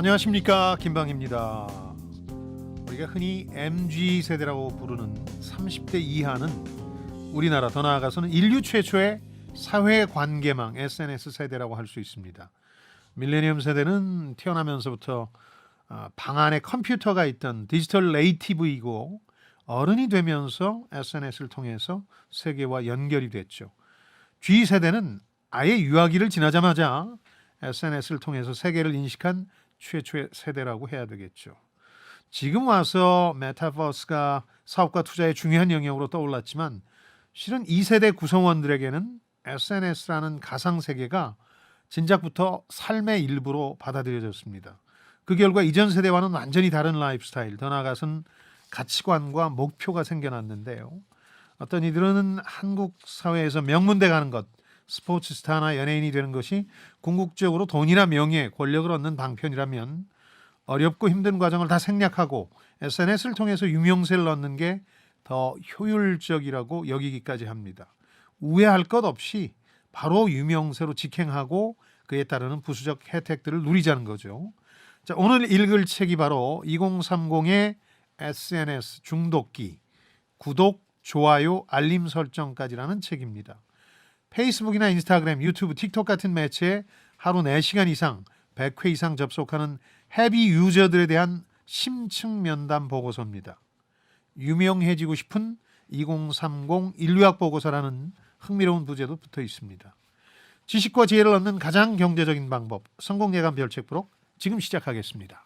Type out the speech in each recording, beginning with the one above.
안녕하십니까, 김방입니다. 우리가 흔히 MG세대라고 부르는 30대 이하는 우리나라, 더 나아가서는 인류 최초의 사회관계망 SNS 세대라고 할 수 있습니다. 밀레니엄 세대는 태어나면서부터 방 안에 컴퓨터가 있던 디지털 네이티브이고, 어른이 되면서 SNS를 통해서 세계와 연결이 됐죠. G세대는 아예 유아기를 지나자마자 SNS를 통해서 세계를 인식한 최초의 세대라고 해야 되겠죠. 지금 와서 메타버스가 사업과 투자의 중요한 영역으로 떠올랐지만, 실은 2세대 구성원들에게는 SNS라는 가상세계가 진작부터 삶의 일부로 받아들여졌습니다. 그 결과 이전 세대와는 완전히 다른 라이프스타일, 더 나아가서는 가치관과 목표가 생겨났는데요. 어떤 이들은 한국 사회에서 명문대 가는 것, 스포츠 스타나 연예인이 되는 것이 궁극적으로 돈이나 명예, 권력을 얻는 방편이라면, 어렵고 힘든 과정을 다 생략하고 SNS를 통해서 유명세를 얻는 게 더 효율적이라고 여기기까지 합니다. 우회할 것 없이 바로 유명세로 직행하고 그에 따르는 부수적 혜택들을 누리자는 거죠. 자, 오늘 읽을 책이 바로 2030의 SNS 중독기, 구독, 좋아요, 알림 설정까지라는 책입니다. 페이스북이나 인스타그램, 유튜브, 틱톡 같은 매체에 하루 4시간 이상, 100회 이상 접속하는 헤비 유저들에 대한 심층 면담 보고서입니다. 유명해지고 싶은 2030 인류학 보고서라는 흥미로운 부제도 붙어 있습니다. 지식과 지혜를 얻는 가장 경제적인 방법, 성공 예감 별책 부록 지금 시작하겠습니다.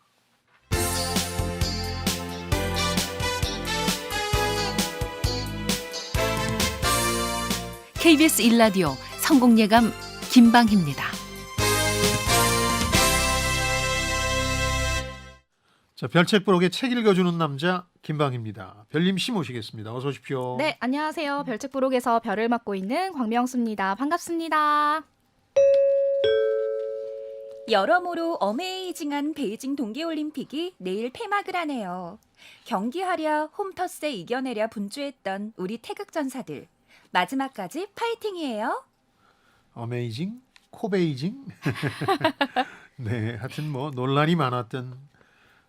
KBS 1라디오 성공예감 김방희입니다. 자, 별책 부록의 책 읽어주는 남자 김방희입니다. 별님 씨 모시겠습니다. 어서 오십시오. 네, 안녕하세요. 별책부록에서 별을 맡고 있는 광명수입니다. 반갑습니다. 여러모로 어메이징한 베이징 동계올림픽이 내일 폐막을 하네요. 경기하랴 홈터스에 이겨내랴 분주했던 우리 태극전사들. 마지막까지 파이팅이에요. 어메이징? 코베이징? 네, 하여튼 뭐 논란이 많았던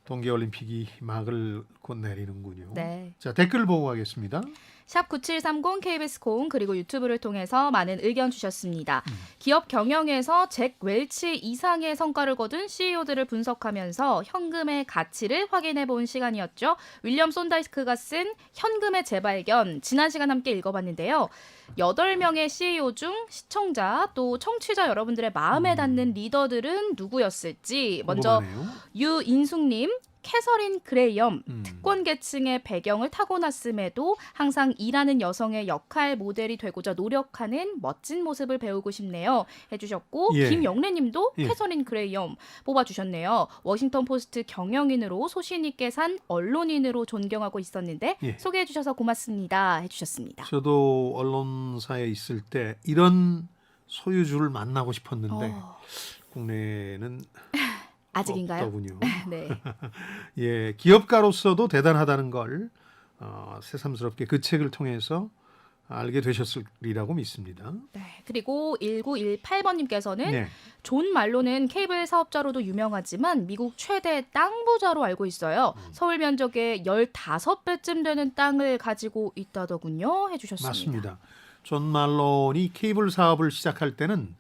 동계올림픽이 막을 곧 내리는군요. 네. 자, 댓글 보고 가겠습니다. 샵 9730 KBS 콩 그리고 유튜브를 통해서 많은 의견 주셨습니다. 기업 경영에서 잭 웰치 이상의 성과를 거둔 CEO들을 분석하면서 현금의 가치를 확인해 본 시간이었죠. 윌리엄 손다이크가 쓴 현금의 재발견, 지난 시간 함께 읽어봤는데요. 8명의 CEO 중 시청자 또 청취자 여러분들의 마음에 닿는 리더들은 누구였을지 먼저 궁금하네요. 유인숙님, 캐서린 그레이엄, 특권 계층의 배경을 타고났음에도 항상 일하는 여성의 역할 모델이 되고자 노력하는 멋진 모습을 배우고 싶네요 해주셨고, 예. 김영래님도 예. 캐서린 그레이엄 뽑아주셨네요. 워싱턴 포스트 경영인으로 소신 있게 산 언론인으로 존경하고 있었는데 예. 소개해주셔서 고맙습니다 해주셨습니다. 저도 언론사에 있을 때 이런 소유주를 만나고 싶었는데 국내는 아직인가요? 없더군요. 네. 예, 기업가로서도 대단하다는 걸 새삼스럽게 그 책을 통해서 알게 되셨으리라고 믿습니다. 네. 그리고 1918번님께서는 네. 존 말로는 케이블 사업자로도 유명하지만 미국 최대 땅 부자로 알고 있어요. 서울 면적의 15배쯤 되는 땅을 가지고 있다더군요 해주셨습니다. 맞습니다. 존 말론이 케이블 사업을 시작할 때는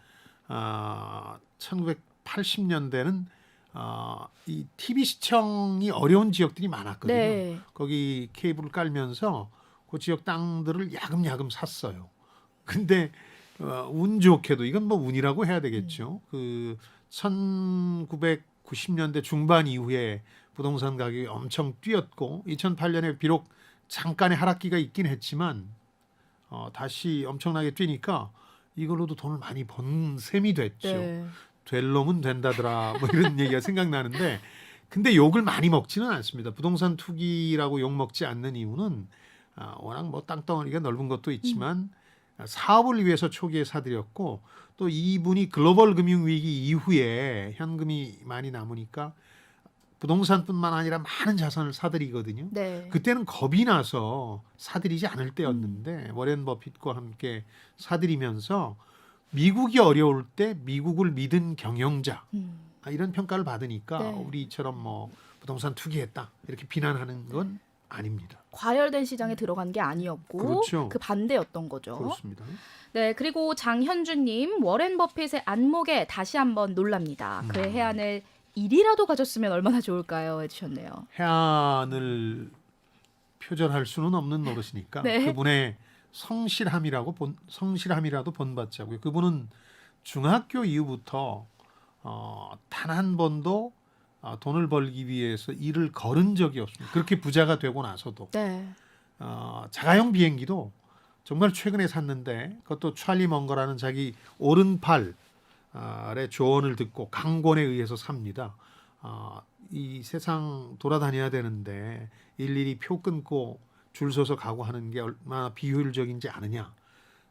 1980년대는 이 TV 시청이 어려운 지역들이 많았거든요. 네. 거기 케이블을 깔면서 그 지역 땅들을 야금야금 샀어요. 근데 운 좋게도, 이건 뭐 운이라고 해야 되겠죠. 그 1990년대 중반 이후에 부동산 가격이 엄청 뛰었고 2008년에 비록 잠깐의 하락기가 있긴 했지만 다시 엄청나게 뛰니까 이걸로도 돈을 많이 번 셈이 됐죠. 네. 될 놈은 된다더라 뭐 이런 얘기가 생각나는데, 근데 욕을 많이 먹지는 않습니다. 부동산 투기라고 욕 먹지 않는 이유는 워낙 뭐 땅덩어리가 넓은 것도 있지만 사업을 위해서 초기에 사들였고, 또 이분이 글로벌 금융위기 이후에 현금이 많이 남으니까 부동산뿐만 아니라 많은 자산을 사들이거든요. 네. 그때는 겁이 나서 사들이지 않을 때였는데 워렌 버핏과 함께 사들이면서 미국이 어려울 때 미국을 믿은 경영자, 이런 평가를 받으니까 네. 우리처럼 뭐 부동산 투기했다 이렇게 비난하는 건 아닙니다. 과열된 시장에 들어간 게 아니었고 그렇죠. 그 반대였던 거죠. 그렇습니다. 네, 그리고 장현주님 워렌 버핏의 안목에 다시 한번 놀랍니다. 그의 해안을 1이라도 가졌으면 얼마나 좋을까요? 해주셨네요. 해안을 표절할 수는 없는 노릇이니까 네. 그분의 성실함이라도 본받자고요. 그분은 중학교 이후부터 단 한 번도 돈을 벌기 위해서 일을 걸은 적이 없습니다. 그렇게 부자가 되고 나서도 네. 자가용 비행기도 정말 최근에 샀는데 그것도 찰리 먼거라는 자기 오른팔의 조언을 듣고 강권에 의해서 삽니다. 이 세상 돌아다녀야 되는데 일일이 표 끊고 줄 서서 가고 하는 게 얼마나 비효율적인지 아느냐.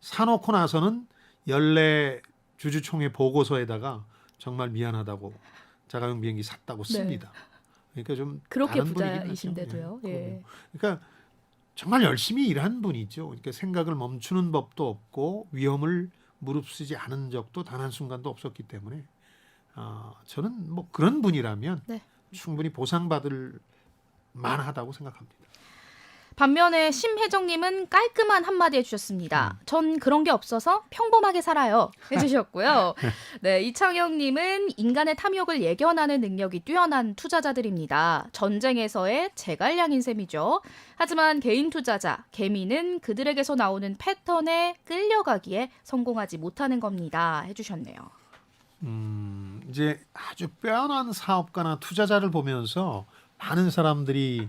사놓고 나서는 연례 주주총회 보고서에다가 정말 미안하다고 자가용 비행기 샀다고 씁니다. 그러니까 좀 그렇게 다른 분이긴 하죠. 부자이신데도요. 예. 그러니까 정말 열심히 일한 분이죠. 그러니까 생각을 멈추는 법도 없고 위험을 무릅쓰지 않은 적도 단 한순간도 없었기 때문에 저는 뭐 그런 분이라면 네. 충분히 보상받을 만하다고 생각합니다. 반면에 심혜정님은 깔끔한 한마디 해주셨습니다. 전 그런 게 없어서 평범하게 살아요. 해주셨고요. 네, 이창영님은 인간의 탐욕을 예견하는 능력이 뛰어난 투자자들입니다. 전쟁에서의 제갈량인 셈이죠. 하지만 개인 투자자, 개미는 그들에게서 나오는 패턴에 끌려가기에 성공하지 못하는 겁니다. 해주셨네요. 이제 아주 빼어난 사업가나 투자자를 보면서 많은 사람들이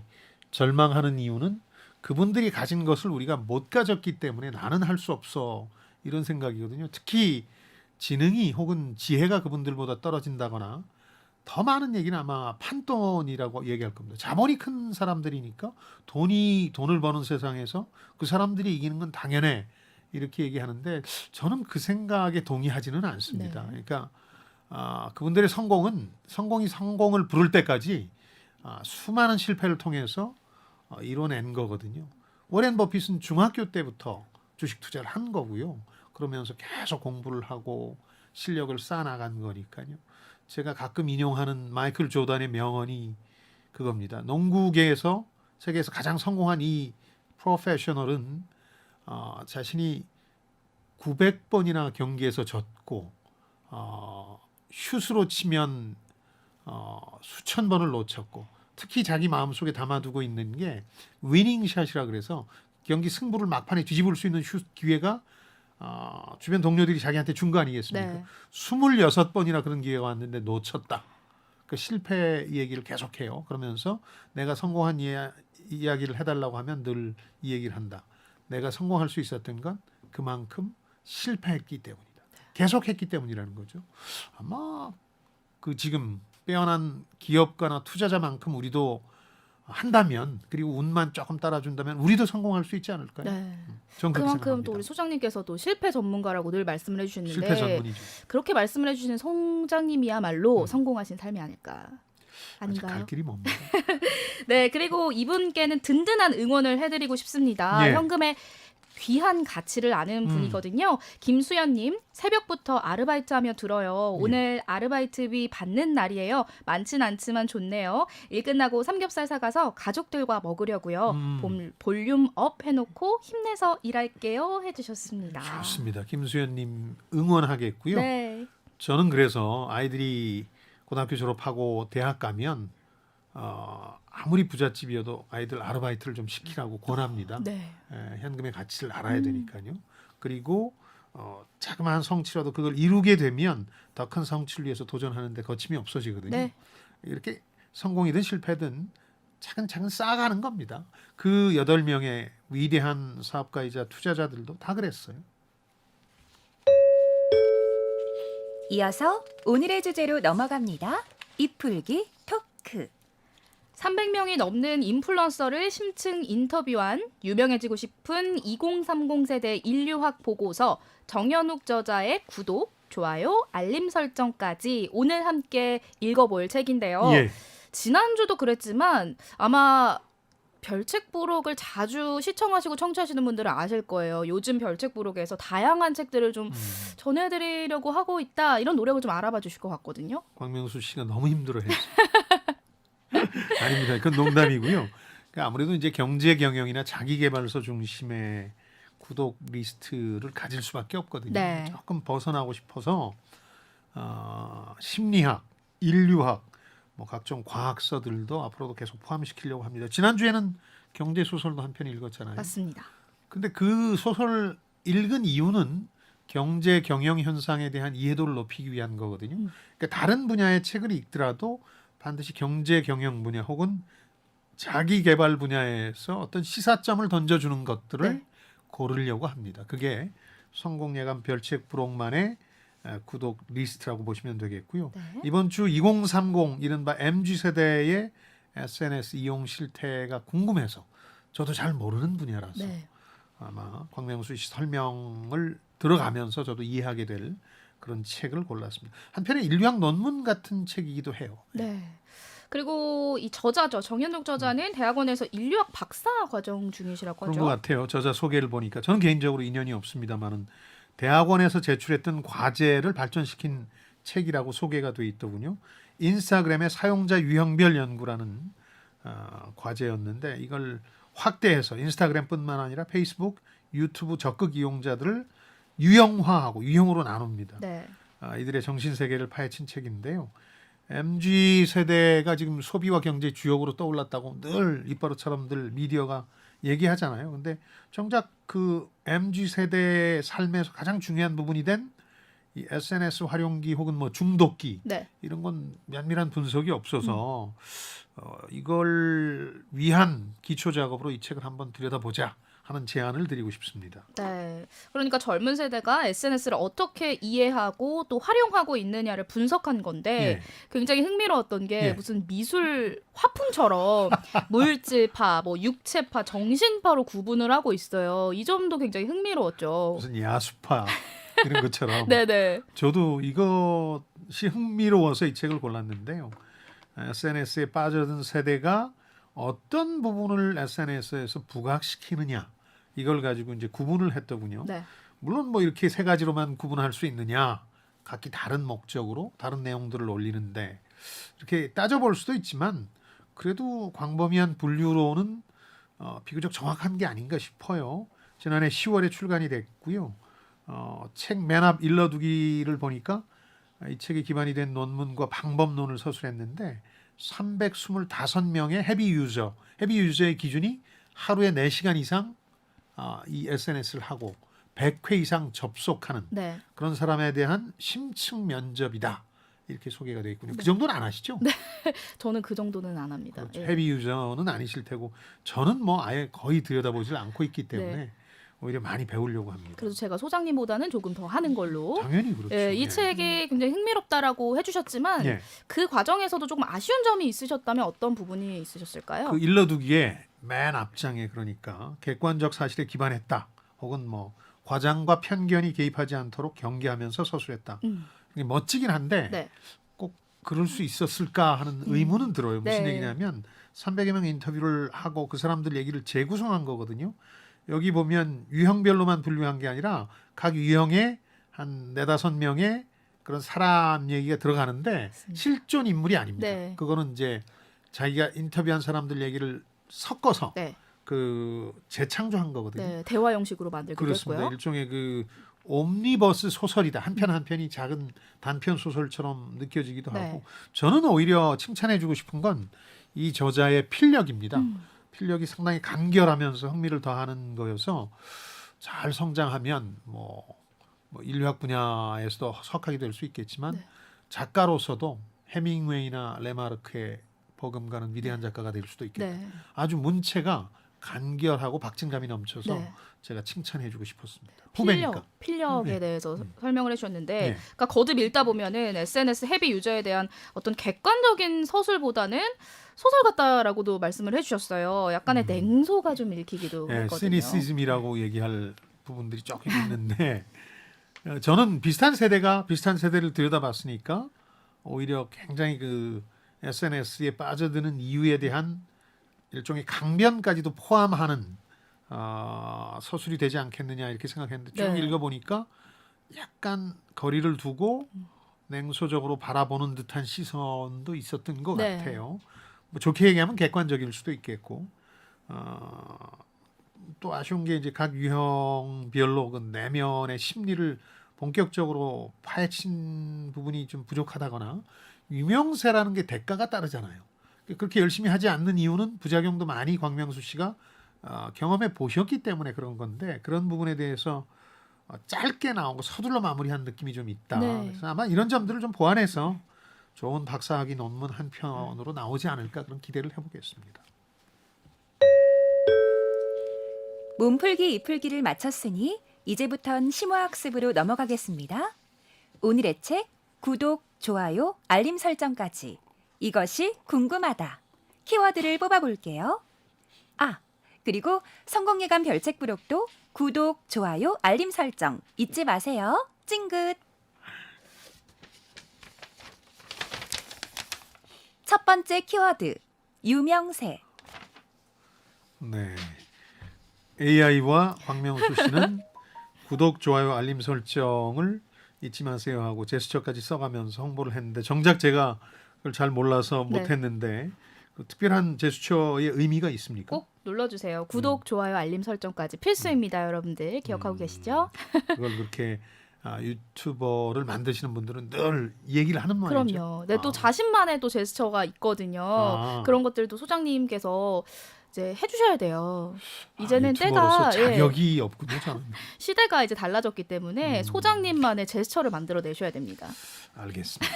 절망하는 이유는 그분들이 가진 것을 우리가 못 가졌기 때문에 나는 할 수 없어 이런 생각이거든요. 특히 지능이 혹은 지혜가 그분들보다 떨어진다거나 더 많은 얘기는 아마 판돈이라고 얘기할 겁니다. 자본이 큰 사람들이니까 돈을 버는 세상에서 그 사람들이 이기는 건 당연해 이렇게 얘기하는데 저는 그 생각에 동의하지는 않습니다. 네. 그러니까 그분들의 성공이 성공을 부를 때까지 수많은 실패를 통해서 이뤄낸 거거든요. 워렌 버핏은 중학교 때부터 주식 투자를 한 거고요. 그러면서 계속 공부를 하고 실력을 쌓아나간 거니까요. 제가 가끔 인용하는 마이클 조던의 명언이 그겁니다. 농구계에서 세계에서 가장 성공한 이 프로페셔널은 자신이 900번이나 경기에서 졌고 슛으로 치면 수천 번을 놓쳤고 특히 자기 마음속에 담아두고 있는 게 위닝샷이라 그래서 경기 승부를 막판에 뒤집을 수 있는 슛 기회가 주변 동료들이 자기한테 준 거 아니겠습니까? 네. 26번이나 그런 기회가 왔는데 놓쳤다. 그 실패 얘기를 계속해요. 그러면서 내가 성공한 이야기를 해달라고 하면 늘 이 얘기를 한다. 내가 성공할 수 있었던 건 그만큼 실패했기 때문이다. 계속했기 때문이라는 거죠. 아마 그 지금 빼어난 기업가나 투자자만큼 우리도 한다면 그리고 운만 조금 따라준다면 우리도 성공할 수 있지 않을까요? 네. 전 그렇게 그만큼 생각합니다. 또 우리 소장님께서도 실패 전문가라고 늘 말씀을 해주시는데 실패 전문이죠. 그렇게 말씀을 해주시는 송장님이야말로 성공하신 삶이 아닐까. 아직 아닌가요? 갈 길이 멉니다. 네, 그리고 이분께는 든든한 응원을 해드리고 싶습니다. 예. 현금의 귀한 가치를 아는 분이거든요. 김수연님, 새벽부터 아르바이트하며 들어요. 오늘 아르바이트비 받는 날이에요. 많진 않지만 좋네요. 일 끝나고 삼겹살 사가서 가족들과 먹으려고요. 볼륨 업 해놓고 힘내서 일할게요. 해주셨습니다. 좋습니다. 김수현님 응원하겠고요. 네. 저는 그래서 아이들이 고등학교 졸업하고 대학 가면 아무리 부잣집이어도 아이들 아르바이트를 좀 시키라고 권합니다. 네. 현금의 가치를 알아야 되니까요. 그리고 자그마한 성취라도 그걸 이루게 되면 더 큰 성취를 위해서 도전하는데 거침이 없어지거든요. 네. 이렇게 성공이든 실패든 차근차근 쌓아가는 겁니다. 그 8명의 위대한 사업가이자 투자자들도 다 그랬어요. 이어서 오늘의 주제로 넘어갑니다. 잎풀기 토크. 300명이 넘는 인플루언서를 심층 인터뷰한 유명해지고 싶은 2030 세대 인류학 보고서 정연욱 저자의 구독, 좋아요, 알림 설정까지 오늘 함께 읽어볼 책인데요. 예. 지난주도 그랬지만 아마 별책 부록을 자주 시청하시고 청취하시는 분들은 아실 거예요. 요즘 별책 부록에서 다양한 책들을 좀 전해드리려고 하고 있다. 이런 노력을 좀 알아봐 주실 것 같거든요. 광명수 씨가 너무 힘들어했죠. 아닙니다. 그건 농담이고요. 그러니까 아무래도 이제 경제 경영이나 자기계발서 중심의 구독 리스트를 가질 수밖에 없거든요. 네. 조금 벗어나고 싶어서 심리학, 인류학, 뭐 각종 과학서들도 앞으로도 계속 포함시키려고 합니다. 지난주에는 경제 소설도 한 편 읽었잖아요. 맞습니다. 근데 그 소설 읽은 이유는 경제 경영 현상에 대한 이해도를 높이기 위한 거거든요. 그러니까 다른 분야의 책을 읽더라도 반드시 경제 경영 분야 혹은 자기 개발 분야에서 어떤 시사점을 던져주는 것들을 네. 고르려고 합니다. 그게 성공예감 별책 부록만의 구독 리스트라고 보시면 되겠고요. 네. 이번 주 2030 이른바 MZ세대의 SNS 이용 실태가 궁금해서 저도 잘 모르는 분야라서 네. 아마 광명수 씨 설명을 들어가면서 저도 이해하게 될 그런 책을 골랐습니다. 한편에 인류학 논문 같은 책이기도 해요. 네. 그리고 이 저자죠. 정현욱 저자는 대학원에서 인류학 박사 과정 중이시라고 그런 하죠. 것 같아요. 저자 소개를 보니까 저는 개인적으로 인연이 없습니다만은 대학원에서 제출했던 과제를 발전시킨 책이라고 소개가 돼 있더군요. 인스타그램의 사용자 유형별 연구라는 과제였는데 이걸 확대해서 인스타그램뿐만 아니라 페이스북, 유튜브 적극 이용자들을 유형화하고 유형으로 나눕니다. 네. 이들의 정신세계를 파헤친 책인데요. MZ 세대가 지금 소비와 경제 주역으로 떠올랐다고 늘 입버릇처럼들 미디어가 얘기하잖아요. 근데 정작 그 MZ 세대의 삶에서 가장 중요한 부분이 된 이 SNS 활용기 혹은 뭐 중독기 네. 이런 건 면밀한 분석이 없어서 이걸 위한 기초 작업으로 이 책을 한번 들여다보자 하는 제안을 드리고 싶습니다. 네. 그러니까 젊은 세대가 SNS를 어떻게 이해하고 또 활용하고 있느냐를 분석한 건데 예. 굉장히 흥미로웠던 게 예. 무슨 미술 화풍처럼 물질파, 뭐 육체파, 정신파로 구분을 하고 있어요. 이 점도 굉장히 흥미로웠죠. 무슨 야수파 이런 것처럼 네네. 저도 이것이 흥미로워서 이 책을 골랐는데요. SNS에 빠져든 세대가 어떤 부분을 SNS에서 부각시키느냐 이걸 가지고 이제 구분을 했더군요. 네. 물론 뭐 이렇게 세 가지로만 구분할 수 있느냐 각기 다른 목적으로 다른 내용들을 올리는데 이렇게 따져볼 수도 있지만 그래도 광범위한 분류로는 비교적 정확한 게 아닌가 싶어요. 지난해 10월에 출간이 됐고요. 책 맨 앞 일러두기를 보니까 이 책에 기반이 된 논문과 방법론을 서술했는데 325명의 헤비 유저의 기준이 하루에 4시간 이상 이 SNS를 하고 100회 이상 접속하는 네. 그런 사람에 대한 심층 면접이다. 이렇게 소개가 되어 있군요. 그 정도는 안 하시죠? 네. 저는 그 정도는 안 합니다. 그렇죠. 예. 헤비 유저는 아니실 테고 저는 뭐 아예 거의 들여다보질 않고 있기 때문에 네. 오히려 많이 배우려고 합니다. 그래서 제가 소장님보다는 조금 더 하는 걸로. 당연히 그렇죠. 예, 이 예. 책이 굉장히 흥미롭다라고 해주셨지만 예. 그 과정에서도 조금 아쉬운 점이 있으셨다면 어떤 부분이 있으셨을까요? 그 일러두기에 맨 앞장에 그러니까 객관적 사실에 기반했다. 혹은 뭐 과장과 편견이 개입하지 않도록 경계하면서 서술했다. 이게 멋지긴 한데 네. 꼭 그럴 수 있었을까 하는 의문은 들어요. 무슨 네. 얘기냐면 300여 명 인터뷰를 하고 그 사람들 얘기를 재구성한 거거든요. 여기 보면 유형별로만 분류한 게 아니라 각 유형에 한 4-5명의 그런 사람 얘기가 들어가는데 실존 인물이 아닙니다. 네. 그거는 이제 자기가 인터뷰한 사람들 얘기를 섞어서 네. 그 재창조한 거거든요. 네, 대화 형식으로 만들기도 그렇습니다. 했고요. 일종의 그 옴니버스 소설이다. 한 편 한 편이 작은 단편 소설처럼 느껴지기도 네. 하고 저는 오히려 칭찬해주고 싶은 건 이 저자의 필력입니다. 필력이 상당히 간결하면서 흥미를 더하는 거여서 잘 성장하면 뭐 인류학 분야에서도 석학이 될 수 있겠지만 네. 작가로서도 해밍웨이나 레마르크의 버금가는 위대한 작가가 될 수도 있겠다. 네. 아주 문체가 간결하고 박진감이 넘쳐서 네. 제가 칭찬해주고 싶었습니다. 후배니까. 필력에 네. 대해서 설명을 해주셨는데, 네. 그러니까 거듭 읽다 보면은 SNS 헤비 유저에 대한 어떤 객관적인 서술보다는 소설 같다라고도 말씀을 해주셨어요. 약간의 냉소가 좀 읽히기도 네, 했거든요. 시니시즘이라고 얘기할 부분들이 조금 있는데 저는 비슷한 세대를 들여다봤으니까 오히려 굉장히 그 SNS에 빠져드는 이유에 대한 일종의 강변까지도 포함하는 서술이 되지 않겠느냐 이렇게 생각했는데 쭉 네. 읽어보니까 약간 거리를 두고 냉소적으로 바라보는 듯한 시선도 있었던 것 네. 같아요. 뭐 좋게 얘기하면 객관적일 수도 있겠고 또 아쉬운 게 이제 각 유형별로 그 내면의 심리를 본격적으로 파헤친 부분이 좀 부족하다거나 유명세라는 게 대가가 따르잖아요. 그렇게 열심히 하지 않는 이유는 부작용도 많이 광명수 씨가 경험해 보셨기 때문에 그런 건데 그런 부분에 대해서 짧게 나오고 서둘러 마무리한 느낌이 좀 있다. 네. 그래서 아마 이런 점들을 좀 보완해서 좋은 박사학위 논문 한 편으로 나오지 않을까 그런 기대를 해보겠습니다. 몸풀기 이풀기를 마쳤으니 이제부턴 심화학습으로 넘어가겠습니다. 오늘의 책 구독, 좋아요, 알림 설정까지 이것이 궁금하다. 키워드를 뽑아볼게요. 그리고 성공예감 별책 부록도 구독, 좋아요, 알림 설정 잊지 마세요. 찡긋! 첫 번째 키워드, 유명세. 네. AI와 광명수 씨는 구독, 좋아요, 알림 설정을 잊지 마세요 하고 제스처까지 써가면서 홍보를 했는데 정작 제가 그걸 잘 몰라서 네. 못했는데 그 특별한 제스처의 의미가 있습니까? 꼭 눌러주세요. 구독, 좋아요, 알림 설정까지 필수입니다. 여러분들 기억하고 계시죠? 그걸 그렇게 유튜버를 만드시는 분들은 늘 얘기를 하는 말이죠. 그럼요. 네, 또 자신만의 또 제스처가 있거든요. 그런 것들도 소장님께서 이제 해주셔야 돼요. 이제는 유튜버로서 때가 자격이 없군요. 저는. 시대가 이제 달라졌기 때문에 소장님만의 제스처를 만들어내셔야 됩니다. 알겠습니다.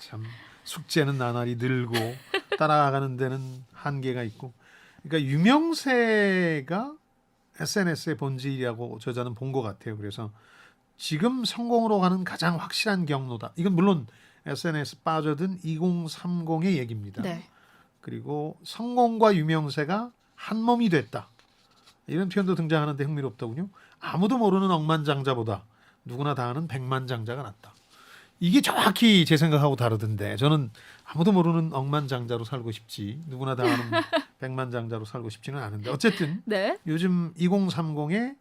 참 숙제는 나날이 늘고 따라가는 데는 한계가 있고 그러니까 유명세가 SNS의 본질이라고 저자는 본 것 같아요. 그래서 지금 성공으로 가는 가장 확실한 경로다. 이건 물론 SNS 빠져든 2030의 얘기입니다. 네. 그리고 성공과 유명세가 한 몸이 됐다. 이런 표현도 등장하는데 흥미롭더군요. 아무도 모르는 억만장자보다 누구나 다 아는 백만장자가 낫다. 이게 정확히 제 생각하고 다르던데 저는 아무도 모르는 억만장자로 살고 싶지 누구나 다 아는 백만장자로 살고 싶지는 않은데 어쨌든 네. 요즘 2030의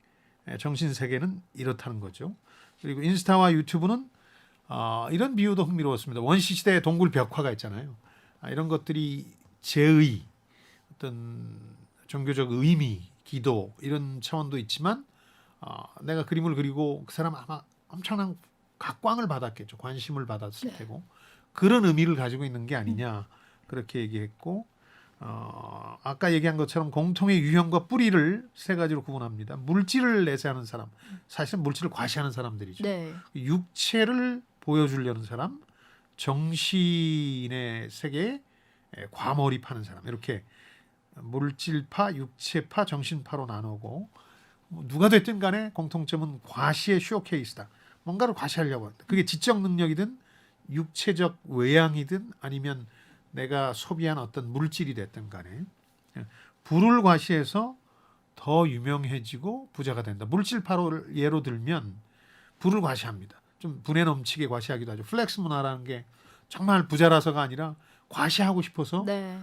정신세계는 이렇다는 거죠. 그리고 인스타와 유튜브는 이런 비유도 흥미로웠습니다. 원시시대의 동굴 벽화가 있잖아요. 이런 것들이 제의, 어떤 종교적 의미, 기도 이런 차원도 있지만 내가 그림을 그리고 그 사람 아마 엄청난 각광을 받았겠죠. 관심을 받았을 테고 그런 의미를 가지고 있는 게 아니냐 그렇게 얘기했고 아까 얘기한 것처럼 공통의 유형과 뿌리를 세 가지로 구분합니다. 물질을 내세하는 사람, 사실은 물질을 과시하는 사람들이죠. 네. 육체를 보여주려는 사람, 정신의 세계에 과몰입하는 사람 이렇게 물질파, 육체파, 정신파로 나누고 누가 됐든 간에 공통점은 과시의 쇼케이스다. 뭔가를 과시하려고 한다. 그게 지적 능력이든 육체적 외양이든 아니면 내가 소비한 어떤 물질이 됐든 간에 부를 과시해서 더 유명해지고 부자가 된다. 물질파로 예로 들면 부를 과시합니다. 좀 분에 넘치게 과시하기도 하죠. 플렉스 문화라는 게 정말 부자라서가 아니라 과시하고 싶어서 네.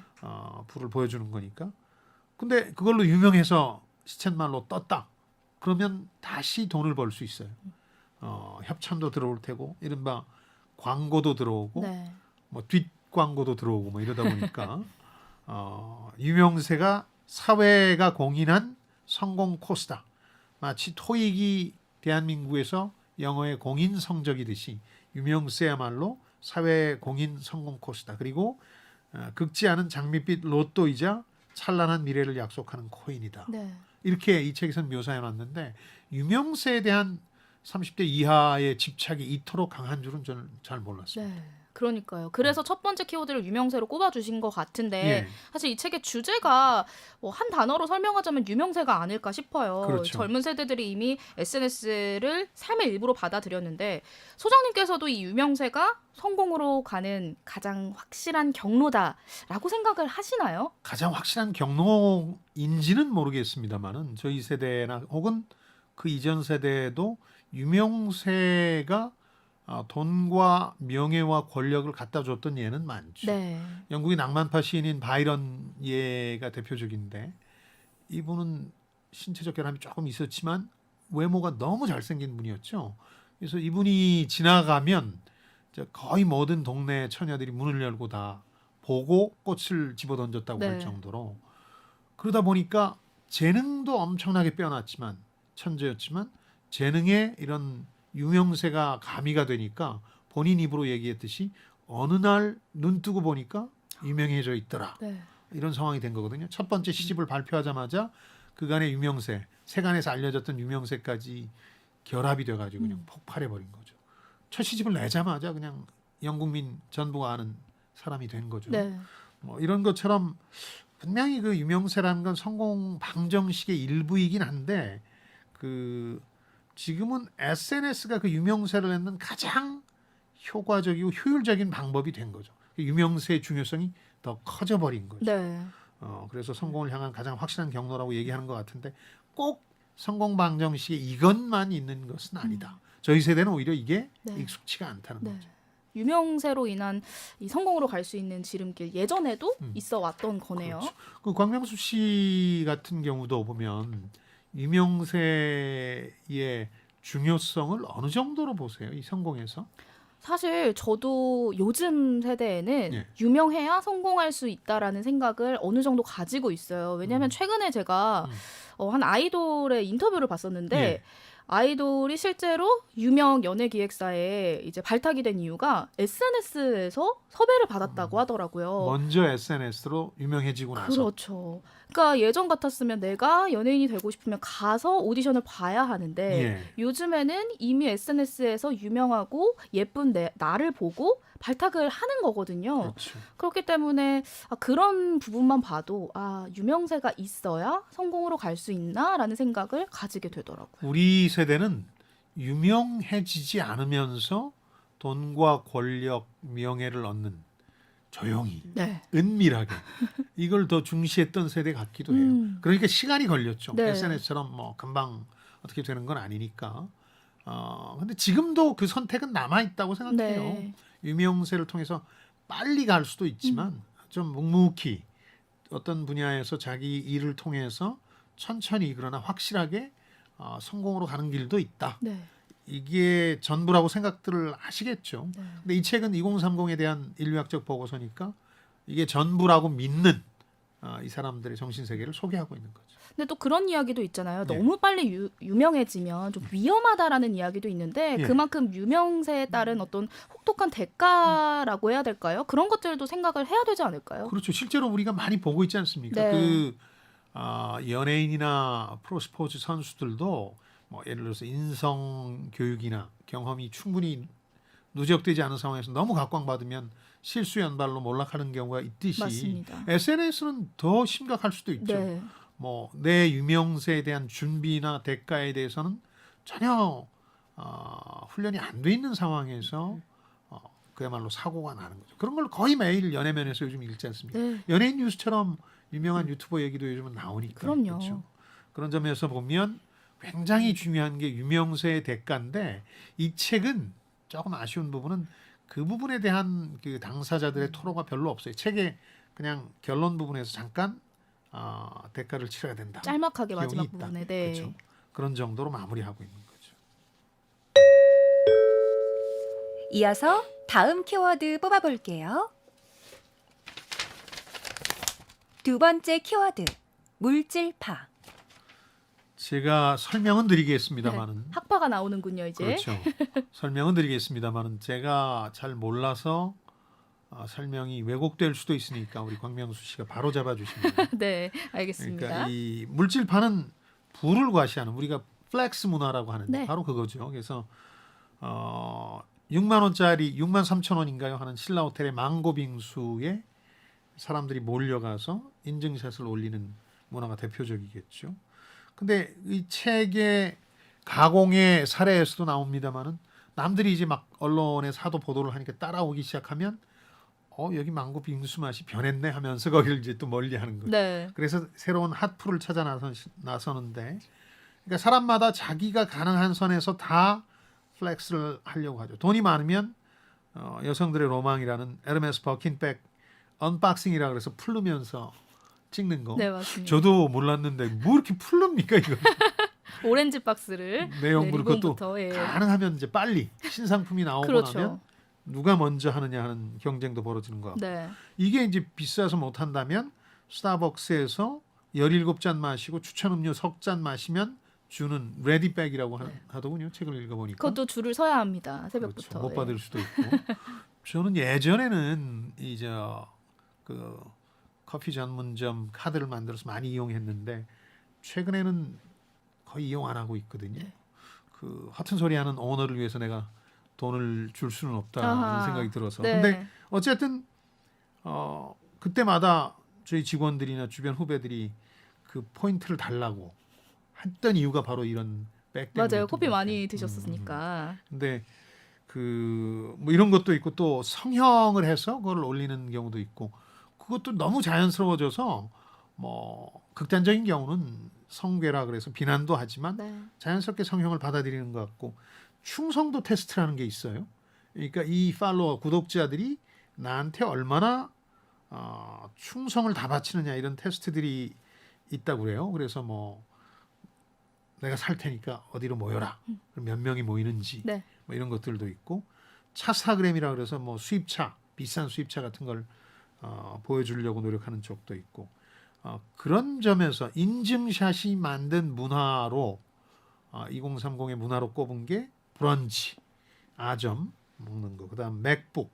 부를 보여주는 거니까. 근데 그걸로 유명해서 시쳇말로 떴다. 그러면 다시 돈을 벌 수 있어요. 협찬도 들어올 테고 이른바 광고도 들어오고 네. 뭐 뒷광고도 들어오고 뭐 이러다 보니까 유명세가 사회가 공인한 성공 코스다. 마치 토익이 대한민국에서 영어의 공인 성적이듯이 유명세야말로 사회 공인 성공 코스다. 그리고 긁지 않은 장밋빛 로또이자 찬란한 미래를 약속하는 코인이다. 네. 이렇게 이 책에서는 묘사해놨는데 유명세에 대한 30대 이하의 집착이 이토록 강한 줄은 저는 잘 몰랐습니다. 네. 그러니까요. 그래서 첫 번째 키워드를 유명세로 꼽아주신 것 같은데 예. 사실 이 책의 주제가 한 단어로 설명하자면 유명세가 아닐까 싶어요. 그렇죠. 젊은 세대들이 이미 SNS를 삶의 일부로 받아들였는데 소장님께서도 이 유명세가 성공으로 가는 가장 확실한 경로다라고 생각을 하시나요? 가장 확실한 경로인지는 모르겠습니다만은 저희 세대나 혹은 그 이전 세대도 유명세가 돈과 명예와 권력을 갖다 줬던 예는 많죠. 네. 영국의 낭만파 시인인 바이런 예가 대표적인데 이분은 신체적 결함이 조금 있었지만 외모가 너무 잘생긴 분이었죠. 그래서 이분이 지나가면 이제 거의 모든 동네 처녀들이 문을 열고 다 보고 꽃을 집어던졌다고 네. 할 정도로 그러다 보니까 재능도 엄청나게 빼어났지만 천재였지만 재능에 이런 유명세가 가미가 되니까 본인 입으로 얘기했듯이 어느 날 눈 뜨고 보니까 유명해져 있더라. 네. 이런 상황이 된 거거든요. 첫 번째 시집을 발표하자마자 그간의 유명세, 세간에서 알려졌던 유명세까지 결합이 돼가지고 그냥 폭발해버린 거죠. 첫 시집을 내자마자 그냥 영국민 전부가 아는 사람이 된 거죠. 네. 뭐 이런 것처럼 분명히 그 유명세라는 건 성공 방정식의 일부이긴 한데 그 지금은 SNS가 그 유명세를 낳는 가장 효과적이고 효율적인 방법이 된 거죠. 유명세의 중요성이 더 커져버린 거죠. 네. 그래서 성공을 향한 가장 확실한 경로라고 얘기하는 것 같은데 꼭 성공 방정식에 이것만 있는 것은 아니다. 저희 세대는 오히려 이게 네. 익숙치가 않다는 네. 거죠. 유명세로 인한 이 성공으로 갈 수 있는 지름길 예전에도 있어 왔던 거네요. 그렇죠. 그 광명수 씨 같은 경우도 보면 유명세의 중요성을 어느 정도로 보세요? 이 성공에서? 사실 저도 요즘 세대에는 예. 유명해야 성공할 수 있다라는 생각을 어느 정도 가지고 있어요. 왜냐하면 최근에 제가 한 아이돌의 인터뷰를 봤었는데 예. 아이돌이 실제로 유명 연예기획사에 이제 발탁이 된 이유가 SNS에서 섭외를 받았다고 하더라고요. 먼저 SNS로 유명해지고 나서 그렇죠. 그러니까 예전 같았으면 내가 연예인이 되고 싶으면 가서 오디션을 봐야 하는데 예. 요즘에는 이미 SNS에서 유명하고 예쁜 나를 보고 발탁을 하는 거거든요. 그렇죠. 그렇기 때문에 그런 부분만 봐도 유명세가 있어야 성공으로 갈 수 있나라는 생각을 가지게 되더라고요. 우리 세대는 유명해지지 않으면서 돈과 권력, 명예를 얻는 조용히 네. 은밀하게 이걸 더 중시했던 세대 같기도 해요. 그러니까 시간이 걸렸죠. 네. SNS처럼 뭐 금방 어떻게 되는 건 아니니까. 근데 지금도 그 선택은 남아 있다고 생각해요. 네. 유명세를 통해서 빨리 갈 수도 있지만 좀 묵묵히 어떤 분야에서 자기 일을 통해서 천천히 그러나 확실하게 성공으로 가는 길도 있다. 네. 이게 전부라고 생각들을 하시겠죠. 네. 근데 이 책은 2030에 대한 인류학적 보고서니까 이게 전부라고 믿는 이 사람들의 정신세계를 소개하고 있는 거죠. 근데 또 그런 이야기도 있잖아요. 네. 너무 빨리 유명해지면 좀 위험하다라는 이야기도 있는데 예. 그만큼 유명세에 따른 어떤 혹독한 대가라고 해야 될까요? 그런 것들도 생각을 해야 되지 않을까요? 그렇죠. 실제로 우리가 많이 보고 있지 않습니까? 네. 연예인이나 프로스포츠 선수들도 뭐 예를 들어서 인성 교육이나 경험이 충분히 누적되지 않은 상황에서 너무 각광받으면 실수 연발로 몰락하는 경우가 있듯이 맞습니다. SNS는 더 심각할 수도 있죠. 네. 뭐 내 유명세에 대한 준비나 대가에 대해서는 전혀 훈련이 안 돼 있는 상황에서 그야말로 사고가 나는 거죠. 그런 걸 거의 매일 연예면에서 요즘 읽지 않습니까? 네. 연예인 뉴스처럼 유명한 유튜버 얘기도 요즘은 나오니까. 그럼요. 그렇죠? 그런 점에서 보면 굉장히 중요한 게 유명세의 대가인데 이 책은 조금 아쉬운 부분은 그 부분에 대한 그 당사자들의 토로가 별로 없어요. 책의 그냥 결론 부분에서 잠깐 대가를 치러야 된다. 짤막하게 기용이 마지막 있다. 부분에 네. 그렇죠. 그런 정도로 마무리하고 있는 거죠. 이어서 다음 키워드 뽑아볼게요. 두 번째 키워드, 물질파. 제가 설명은 드리겠습니다만은 학파가 나오는군요 이제. 그렇죠. 설명은 드리겠습니다만은 제가 잘 몰라서 설명이 왜곡될 수도 있으니까 우리 광명수 씨가 바로 잡아주시면. 네, 알겠습니다. 그러니까 이 물질파는 부를 과시하는 우리가 플렉스 문화라고 하는데 네. 바로 그거죠. 그래서 6만 원짜리 6만 3천 원인가요 하는 신라 호텔의 망고 빙수에 사람들이 몰려가서 인증샷을 올리는 문화가 대표적이겠죠. 근데 이 책의 가공의 사례에서도 나옵니다만은 남들이 이제 막 언론에 사도 보도를 하니까 따라오기 시작하면 여기 망고 빙수 맛이 변했네 하면서 거기를 이제 또 멀리하는 거죠. 네. 그래서 새로운 핫플을 찾아 나서는데, 그러니까 사람마다 자기가 가능한 선에서 다 플렉스를 하려고 하죠. 돈이 많으면 여성들의 로망이라는 에르메스 버킨백 언박싱이라 그래서 풀르면서 찍는 거. 네, 맞습니다. 저도 몰랐는데 뭐 이렇게 풀릅니까 이거? 오렌지 박스를 내용물 그것도 리본부터, 예. 가능하면 이제 빨리 신상품이 나오고 그렇죠. 나면 누가 먼저 하느냐 하는 경쟁도 벌어지는 거. 네. 이게 이제 비싸서 못 한다면 스타벅스에서 17잔 마시고 추천 음료 석 잔 마시면 주는 레디백이라고 하더군요. 책을 읽어보니까. 그것도 줄을 서야 합니다. 새벽부터. 그렇죠. 못 예. 받을 수도 있고. 저는 예전에는 이제 그 커피 전문점 카드를 만들어서 많이 이용했는데 최근에는 거의 이용 안 하고 있거든요. 네. 그 허튼 소리 하는 오너를 위해서 내가 돈을 줄 수는 없다는 아하. 생각이 들어서. 네. 근데 어쨌든 그때마다 저희 직원들이나 주변 후배들이 그 포인트를 달라고 했던 이유가 바로 이런 백 때문에. 맞아요. 커피 많이 드셨으니까. 근데 그 뭐 이런 것도 있고 또 성형을 해서 그걸 올리는 경우도 있고 그것도 너무 자연스러워져서 뭐 극단적인 경우는 성괴라 그래서 비난도 하지만 네. 자연스럽게 성형을 받아들이는 것 같고 충성도 테스트라는 게 있어요. 그러니까 이 팔로워 구독자들이 나한테 얼마나 충성을 다 바치느냐 이런 테스트들이 있다고 그래요. 그래서 뭐 내가 살 테니까 어디로 모여라. 그럼 몇 명이 모이는지 네. 뭐 이런 것들도 있고 차스타그램이라 그래서 뭐 수입차 비싼 수입차 같은 걸 보여주려고 노력하는 쪽도 있고 그런 점에서 인증샷이 만든 문화로 2030의 문화로 꼽은 게 브런치 아점 먹는 거 그다음 맥북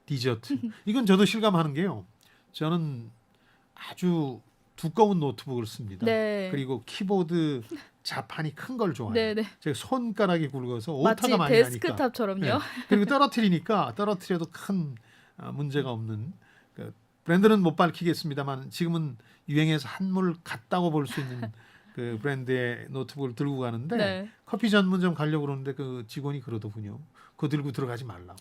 디저트 이건 저도 실감하는 게요. 저는 아주 두꺼운 노트북을 씁니다. 네. 그리고 키보드 자판이 큰 걸 좋아해요. 네, 네. 제가 손가락이 굵어서 마치 오타가 많이 나니까. 데스크탑처럼요. 네. 그리고 떨어뜨려도 큰 문제가 없는 그 브랜드는 못 밝히겠습니다만 지금은 유행해서 한물 같다고 볼 수 있는 그 브랜드의 노트북을 들고 가는데 네. 커피 전문점 가려고 그러는데 그 직원이 그러더군요. 그거 들고 들어가지 말라고.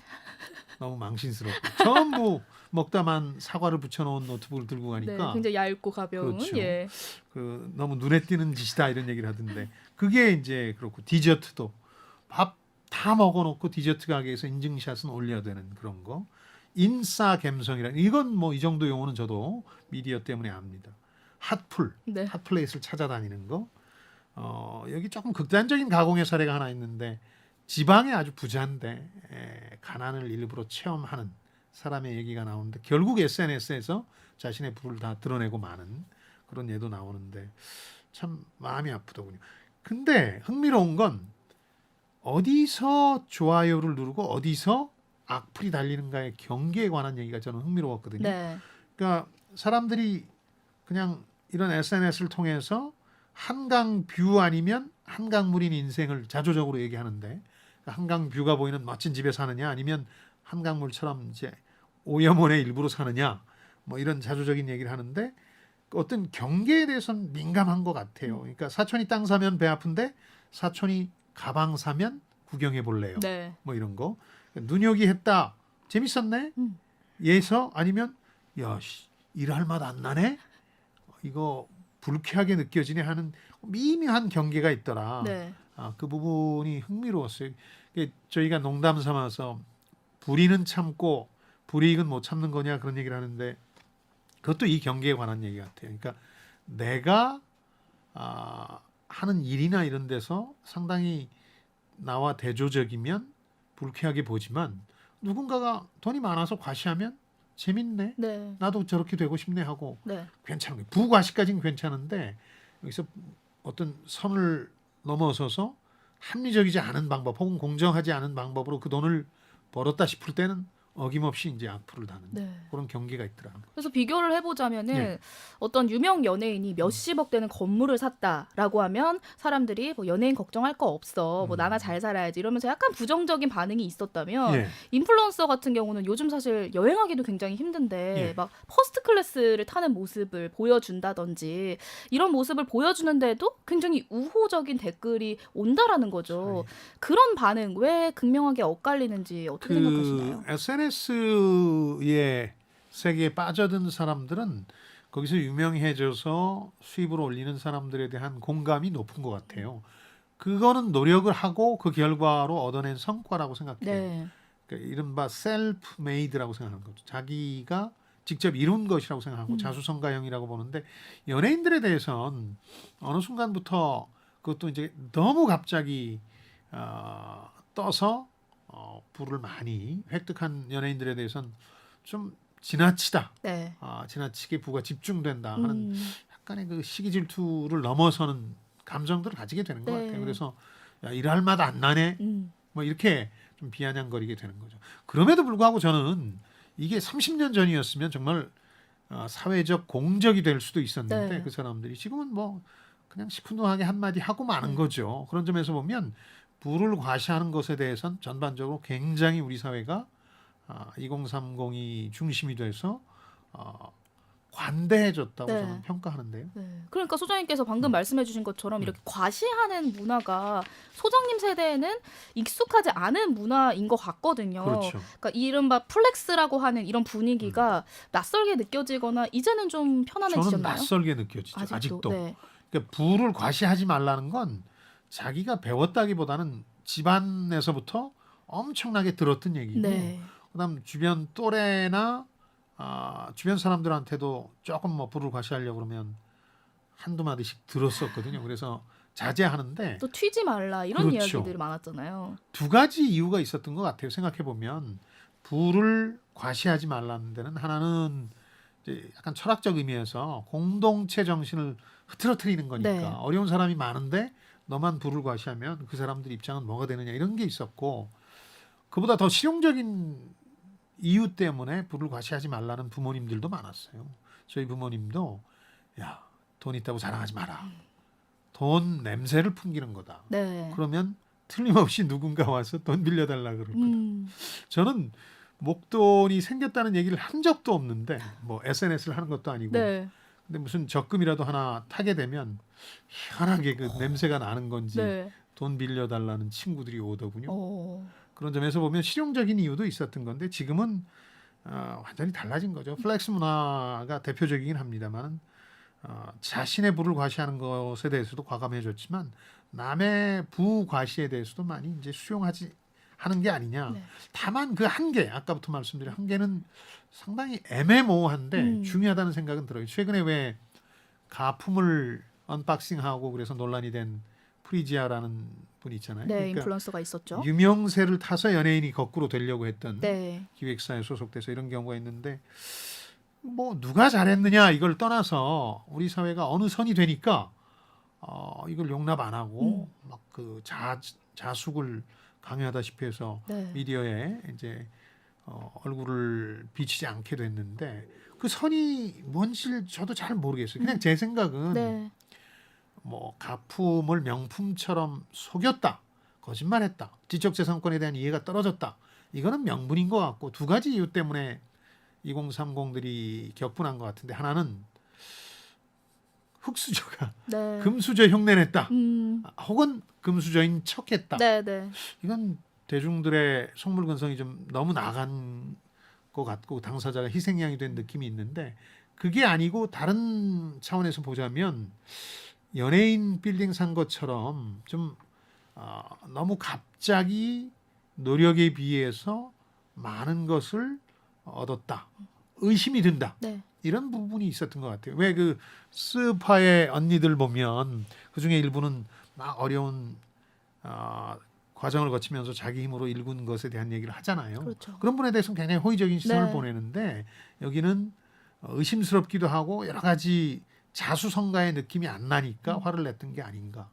너무 망신스럽고 전부 먹다만 사과를 붙여놓은 노트북을 들고 네, 가니까 굉장히 얇고 가벼운. 그렇죠. 예. 그 너무 눈에 띄는 짓이다 이런 얘기를 하던데 그게 이제 그렇고 디저트도 밥 다 먹어놓고 디저트 가게에서 인증샷은 올려야 되는 그런 거 인싸 감성이란 이건 뭐 이 정도 용어는 저도 미디어 때문에 압니다. 핫플 네. 핫플레이스를 찾아다니는 거 여기 조금 극단적인 가공의 사례가 하나 있는데 지방에 아주 부자인데 가난을 일부러 체험하는 사람의 얘기가 나오는데 결국 SNS에서 자신의 부를 다 드러내고 마는 그런 예도 나오는데 참 마음이 아프더군요. 근데 흥미로운 건 어디서 좋아요를 누르고 어디서 악플이 달리는가의 경계에 관한 얘기가 저는 흥미로웠거든요. 네. 그러니까 사람들이 그냥 이런 SNS를 통해서 한강 뷰 아니면 한강물인 인생을 자조적으로 얘기하는데 한강 뷰가 보이는 멋진 집에 사느냐 아니면 한강물처럼 이제 오염원의 일부로 사느냐 뭐 이런 자조적인 얘기를 하는데 어떤 경계에 대해서는 민감한 것 같아요. 그러니까 사촌이 땅 사면 배 아픈데 사촌이 가방 사면 구경해 볼래요. 네. 뭐 이런 거 눈요기 했다 재밌었네. 예서 아니면 야 일할 맛 안 나네. 이거 불쾌하게 느껴지네 하는 미묘한 경계가 있더라. 네. 그 부분이 흥미로웠어요. 저희가 농담 삼아서 불의는 참고 불이익은 못 참는 거냐 그런 얘기를 하는데 그것도 이 경계에 관한 얘기 같아요. 그러니까 내가 하는 일이나 이런 데서 상당히 나와 대조적이면 불쾌하게 보지만 누군가가 돈이 많아서 과시하면 재밌네. 네. 나도 저렇게 되고 싶네 하고 네. 괜찮은 거예요. 부과시까지는 괜찮은데 여기서 어떤 선을 넘어서서 합리적이지 않은 방법 혹은 공정하지 않은 방법으로 그 돈을 벌었다 싶을 때는 어김없이 이제 악플을 다는 네. 그런 경계가 있더라고요. 그래서 비교를 해보자면은 네. 어떤 유명 연예인이 몇십억 되는 건물을 샀다라고 하면 사람들이 뭐 연예인 걱정할 거 없어, 뭐 나나 잘 살아야지 이러면서 약간 부정적인 반응이 있었다면 예. 인플루언서 같은 경우는 요즘 사실 여행하기도 굉장히 힘든데 예. 막 퍼스트 클래스를 타는 모습을 보여준다든지 이런 모습을 보여주는데도 굉장히 우호적인 댓글이 온다라는 거죠. 그런 반응 왜 극명하게 엇갈리는지 어떻게 생각하시나요? SNS의 세계에 빠져든 사람들은 거기서 유명해져서 수입을 올리는 사람들에 대한 공감이 높은 것 같아요. 그거는 노력을 하고 그 결과로 얻어낸 성과라고 생각해요. 네. 그러니까 이른바 셀프 메이드라고 생각하는 거죠. 자기가 직접 이룬 것이라고 생각하고 자수성가형이라고 보는데 연예인들에 대해서는 어느 순간부터 그것도 이제 너무 갑자기 떠서 부를 많이 획득한 연예인들에 대해서는 좀 지나치다. 네. 지나치게 부가 집중된다 하는 음. 약간의 그 시기 질투를 넘어서는 감정들을 가지게 되는 것 네. 같아요. 그래서 야, 일할 마다 안 나네. 음. 뭐 이렇게 좀 비아냥거리게 되는 거죠. 그럼에도 불구하고 저는 이게 30년 전이었으면 정말 사회적 공적이 될 수도 있었는데 네. 그 사람들이 지금은 뭐 그냥 시큰둥하게 한마디 하고 마는 거죠. 그런 점에서 보면 부를 과시하는 것에 대해서는 전반적으로 굉장히 우리 사회가 2030이 중심이 돼서 관대해졌다고 네. 저는 평가하는데요. 네. 그러니까 소장님께서 방금 말씀해주신 것처럼 이렇게 과시하는 문화가 소장님 세대에는 익숙하지 않은 문화인 것 같거든요. 그렇죠. 그러니까 이른바 플렉스라고 하는 이런 분위기가 낯설게 느껴지거나 이제는 좀 저는 편안해지셨나요? 낯설게 느껴지죠. 아직도. 네. 그러니까 부를 과시하지 말라는 건 자기가 배웠다기보다는 집안에서부터 엄청나게 들었던 얘기고 네. 그다음 주변 또래나 주변 사람들한테도 조금 뭐 부를 과시하려고 그러면 한두 마디씩 들었었거든요. 그래서 자제하는데 또 튀지 말라 이런 그렇죠. 이야기들이 많았잖아요. 두 가지 이유가 있었던 것 같아요. 생각해 보면 부를 과시하지 말라는 데는 하나는 이제 약간 철학적 의미에서 공동체 정신을 흐트러뜨리는 거니까 네. 어려운 사람이 많은데 너만 부를 과시하면 그 사람들 입장은 뭐가 되느냐 이런 게 있었고 그보다 더 실용적인 이유 때문에 부를 과시하지 말라는 부모님들도 많았어요. 저희 부모님도 야, 돈 있다고 자랑하지 마라. 돈 냄새를 풍기는 거다. 네. 그러면 틀림없이 누군가 와서 돈 빌려달라 그럴 거다. 저는 목돈이 생겼다는 얘기를 한 적도 없는데 뭐 SNS를 하는 것도 아니고 네. 근데 무슨 적금이라도 하나 타게 되면 희한하게 그 냄새가 나는 건지 네. 돈 빌려달라는 친구들이 오더군요. 어. 그런 점에서 보면 실용적인 이유도 있었던 건데 지금은 완전히 달라진 거죠. 플렉스 문화가 대표적이긴 합니다만 자신의 부를 과시하는 것에 대해서도 과감해졌지만 남의 부 과시에 대해서도 많이 이제 수용하지 하는 게 아니냐. 네. 다만 그 한계 아까부터 말씀드린 한계는 상당히 애매모호한데 중요하다는 생각은 들어요. 최근에 왜 가품을 언박싱하고 그래서 논란이 된 프리지아라는 분이 있잖아요. 네, 그러니까 인플루언서가 있었죠. 유명세를 타서 연예인이 거꾸로 되려고 했던 네. 기획사에 소속돼서 이런 경우가 있는데 뭐 누가 잘했느냐 이걸 떠나서 우리 사회가 어느 선이 되니까 이걸 용납 안 하고 막 그 자숙을 강요하다시피 해서 네. 미디어에 이제 얼굴을 비치지 않게 됐는데 그 선이 뭔지 저도 잘 모르겠어요. 그냥 제 생각은 네. 뭐 가품을 명품처럼 속였다, 거짓말했다, 지적재산권에 대한 이해가 떨어졌다. 이거는 명분인 것 같고 두 가지 이유 때문에 2030들이 격분한 것 같은데 하나는 흑수저가 네. 금수저 흉내냈다. 음. 혹은 금수저인 척했다. 네, 네. 이건 대중들의 속물근성이 좀 너무 나간 것 같고 당사자가 희생양이 된 느낌이 있는데 그게 아니고 다른 차원에서 보자면 연예인 빌딩 산 것처럼 좀 너무 갑자기 노력에 비해서 많은 것을 얻었다. 의심이 든다. 네. 이런 부분이 있었던 것 같아요. 왜 그 스파의 언니들 보면 그 중에 일부는 막 어려운 과정을 거치면서 자기 힘으로 일군 것에 대한 얘기를 하잖아요. 그렇죠. 그런 분에 대해서는 굉장히 호의적인 시선을 네. 보내는데 여기는 의심스럽기도 하고 여러 가지 자수성가의 느낌이 안 나니까 화를 냈던 게 아닌가.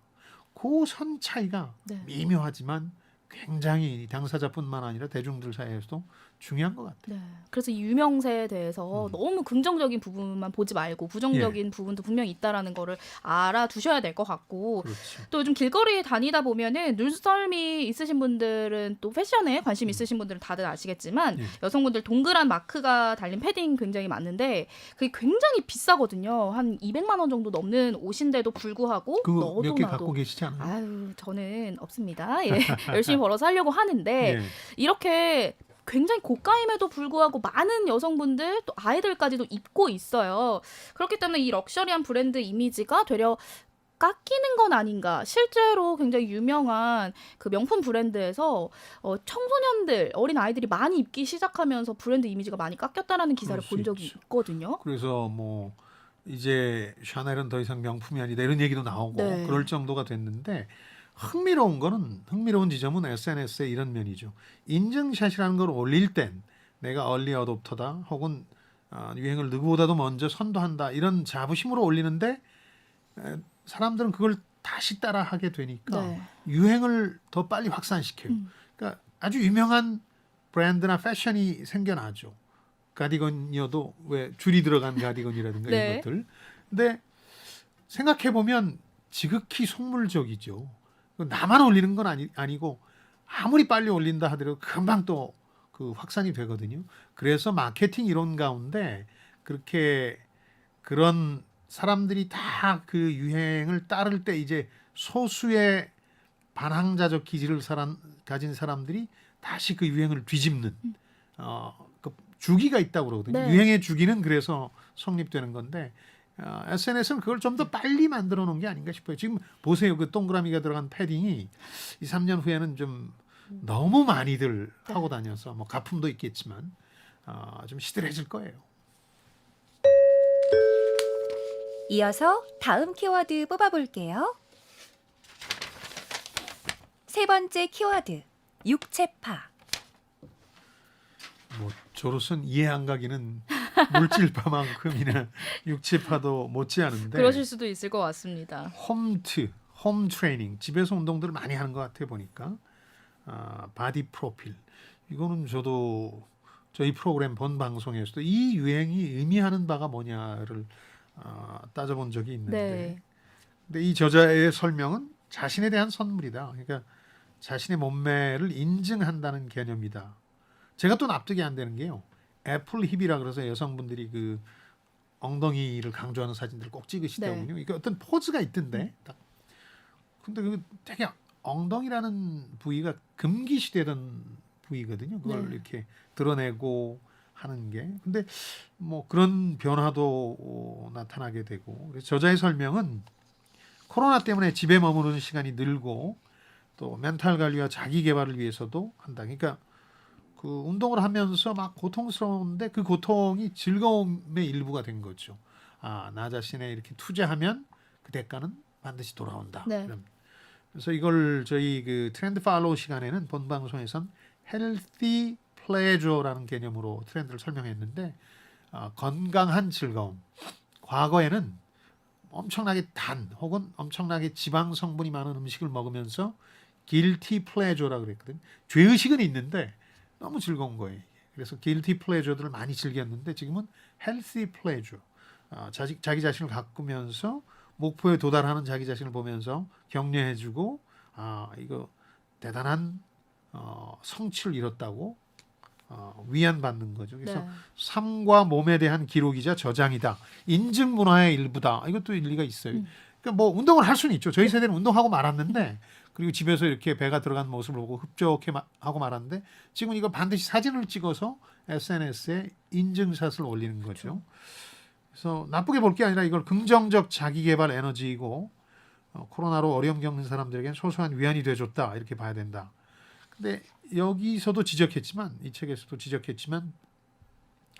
그 선 차이가 네. 미묘하지만 굉장히 당사자뿐만 아니라 대중들 사이에서도 중요한 것 같아요. 네. 그래서 이 유명세에 대해서 너무 긍정적인 부분만 보지 말고 부정적인 부분도 분명히 있다라는 거를 알아두셔야 될 것 같고 그렇죠. 또 요즘 길거리에 다니다 보면은 눈썰미 있으신 분들은 또 패션에 관심 있으신 분들은 다들 아시겠지만 예. 여성분들 동그란 마크가 달린 패딩 굉장히 많은데 그게 굉장히 비싸거든요. 한 200만 원 정도 넘는 옷인데도 불구하고 그거 너도 몇 개 나도 갖고 계시지 않아요? 아유 저는 없습니다. 예. 열심히 벌어서 하려고 하는데 예. 이렇게 굉장히 고가임에도 불구하고 많은 여성분들 또 아이들까지도 입고 있어요. 그렇기 때문에 이 럭셔리한 브랜드 이미지가 되려 깎이는 건 아닌가. 실제로 굉장히 유명한 그 명품 브랜드에서 청소년들, 어린 아이들이 많이 입기 시작하면서 브랜드 이미지가 많이 깎였다라는 기사를 그럴 수 본 적이 있죠. 있거든요. 그래서 뭐 이제 샤넬은 더 이상 명품이 아니다 이런 얘기도 나오고 네. 그럴 정도가 됐는데 흥미로운 지점은 SNS의 이런 면이죠. 인증샷이라는 걸 올릴 땐 내가 얼리 어댑터다 혹은 유행을 누구보다도 먼저 선도한다 이런 자부심으로 올리는데 사람들은 그걸 다시 따라하게 되니까 네. 유행을 더 빨리 확산시켜요. 그러니까 아주 유명한 브랜드나 패션이 생겨나죠. 가디건이어도 왜 줄이 들어간 가디건이라든가 네. 이런 것들. 근데 생각해 보면 지극히 속물적이죠. 나만 올리는 건 아니고 아무리 빨리 올린다 하더라도 금방 또 그 확산이 되거든요. 그래서 마케팅 이론 가운데 그렇게 그런 사람들이 다 그 유행을 따를 때 이제 소수의 반항자적 기질을 가진 사람들이 다시 그 유행을 뒤집는 그 주기가 있다고 그러거든요. 네. 유행의 주기는 그래서 성립되는 건데 SNS는 그걸 좀 더 빨리 만들어 놓은 게 아닌가 싶어요. 지금 보세요. 그 동그라미가 들어간 패딩이 2, 3년 후에는 좀 너무 많이들 하고 다녀서 뭐 가품도 있겠지만 좀 시들해질 거예요. 이어서 다음 키워드 뽑아볼게요. 세 번째 키워드, 육체파. 뭐 저로선 이해 안 가기는 물질파만큼이나 육체파도 못지않은데 그러실 수도 있을 것 같습니다. 홈 트레이닝 집에서 운동들을 많이 하는 것 같아 보니까 바디 프로필 이거는 저도 저희 프로그램 본 방송에서도 이 유행이 의미하는 바가 뭐냐를 따져본 적이 있는데 네. 근데 이 저자의 설명은 자신에 대한 선물이다. 그러니까 자신의 몸매를 인증한다는 개념이다. 제가 또 납득이 안 되는 게요. 애플 힙이라 그래서 여성분들이 그 엉덩이를 강조하는 사진들을 꼭 찍으시더군요. 이게 어떤 포즈가 있던데. 딱. 근데 그 되게 엉덩이라는 부위가 금기시되던 부위거든요. 그걸 네. 이렇게 드러내고 하는 게. 근데 뭐 그런 변화도 나타나게 되고. 그래서 저자의 설명은 코로나 때문에 집에 머무르는 시간이 늘고 또 멘탈 관리와 자기 개발을 위해서도 한다. 그러니까 그 운동을 하면서 막 고통스러운데 그 고통이 즐거움의 일부가 된 거죠. 나 자신에 이렇게 투자하면 그 대가는 반드시 돌아온다. 네. 그래서 이걸 저희 그 트렌드 팔로우 시간에는 본 방송에선 헬시 플레저라는 개념으로 트렌드를 설명했는데 건강한 즐거움. 과거에는 엄청나게 단 혹은 엄청나게 지방 성분이 많은 음식을 먹으면서 guilty pleasure라고 그랬거든요. 죄의식은 있는데 너무 즐거운 거예요. 그래서 guilty pleasure들을 많이 즐겼는데 지금은 healthy pleasure. 자기 자신을 가꾸면서 목표에 도달하는 자기 자신을 보면서 격려해주고 이거 대단한 성취를 이뤘다고 위안받는 거죠. 그래서 네. 삶과 몸에 대한 기록이자 저장이다. 인증 문화의 일부다. 이것도 일리가 있어요. 그러니까 뭐 운동을 할 수는 있죠. 저희 세대는 운동하고 말았는데 그리고 집에서 이렇게 배가 들어간 모습을 보고 흡족해 하고 말았는데 지금 이거 반드시 사진을 찍어서 SNS에 인증샷을 올리는 거죠. 그래서 나쁘게 볼 게 아니라 이걸 긍정적 자기개발 에너지이고 코로나로 어려움 겪는 사람들에게는 소소한 위안이 돼줬다 이렇게 봐야 된다. 근데 여기서도 지적했지만 이 책에서도 지적했지만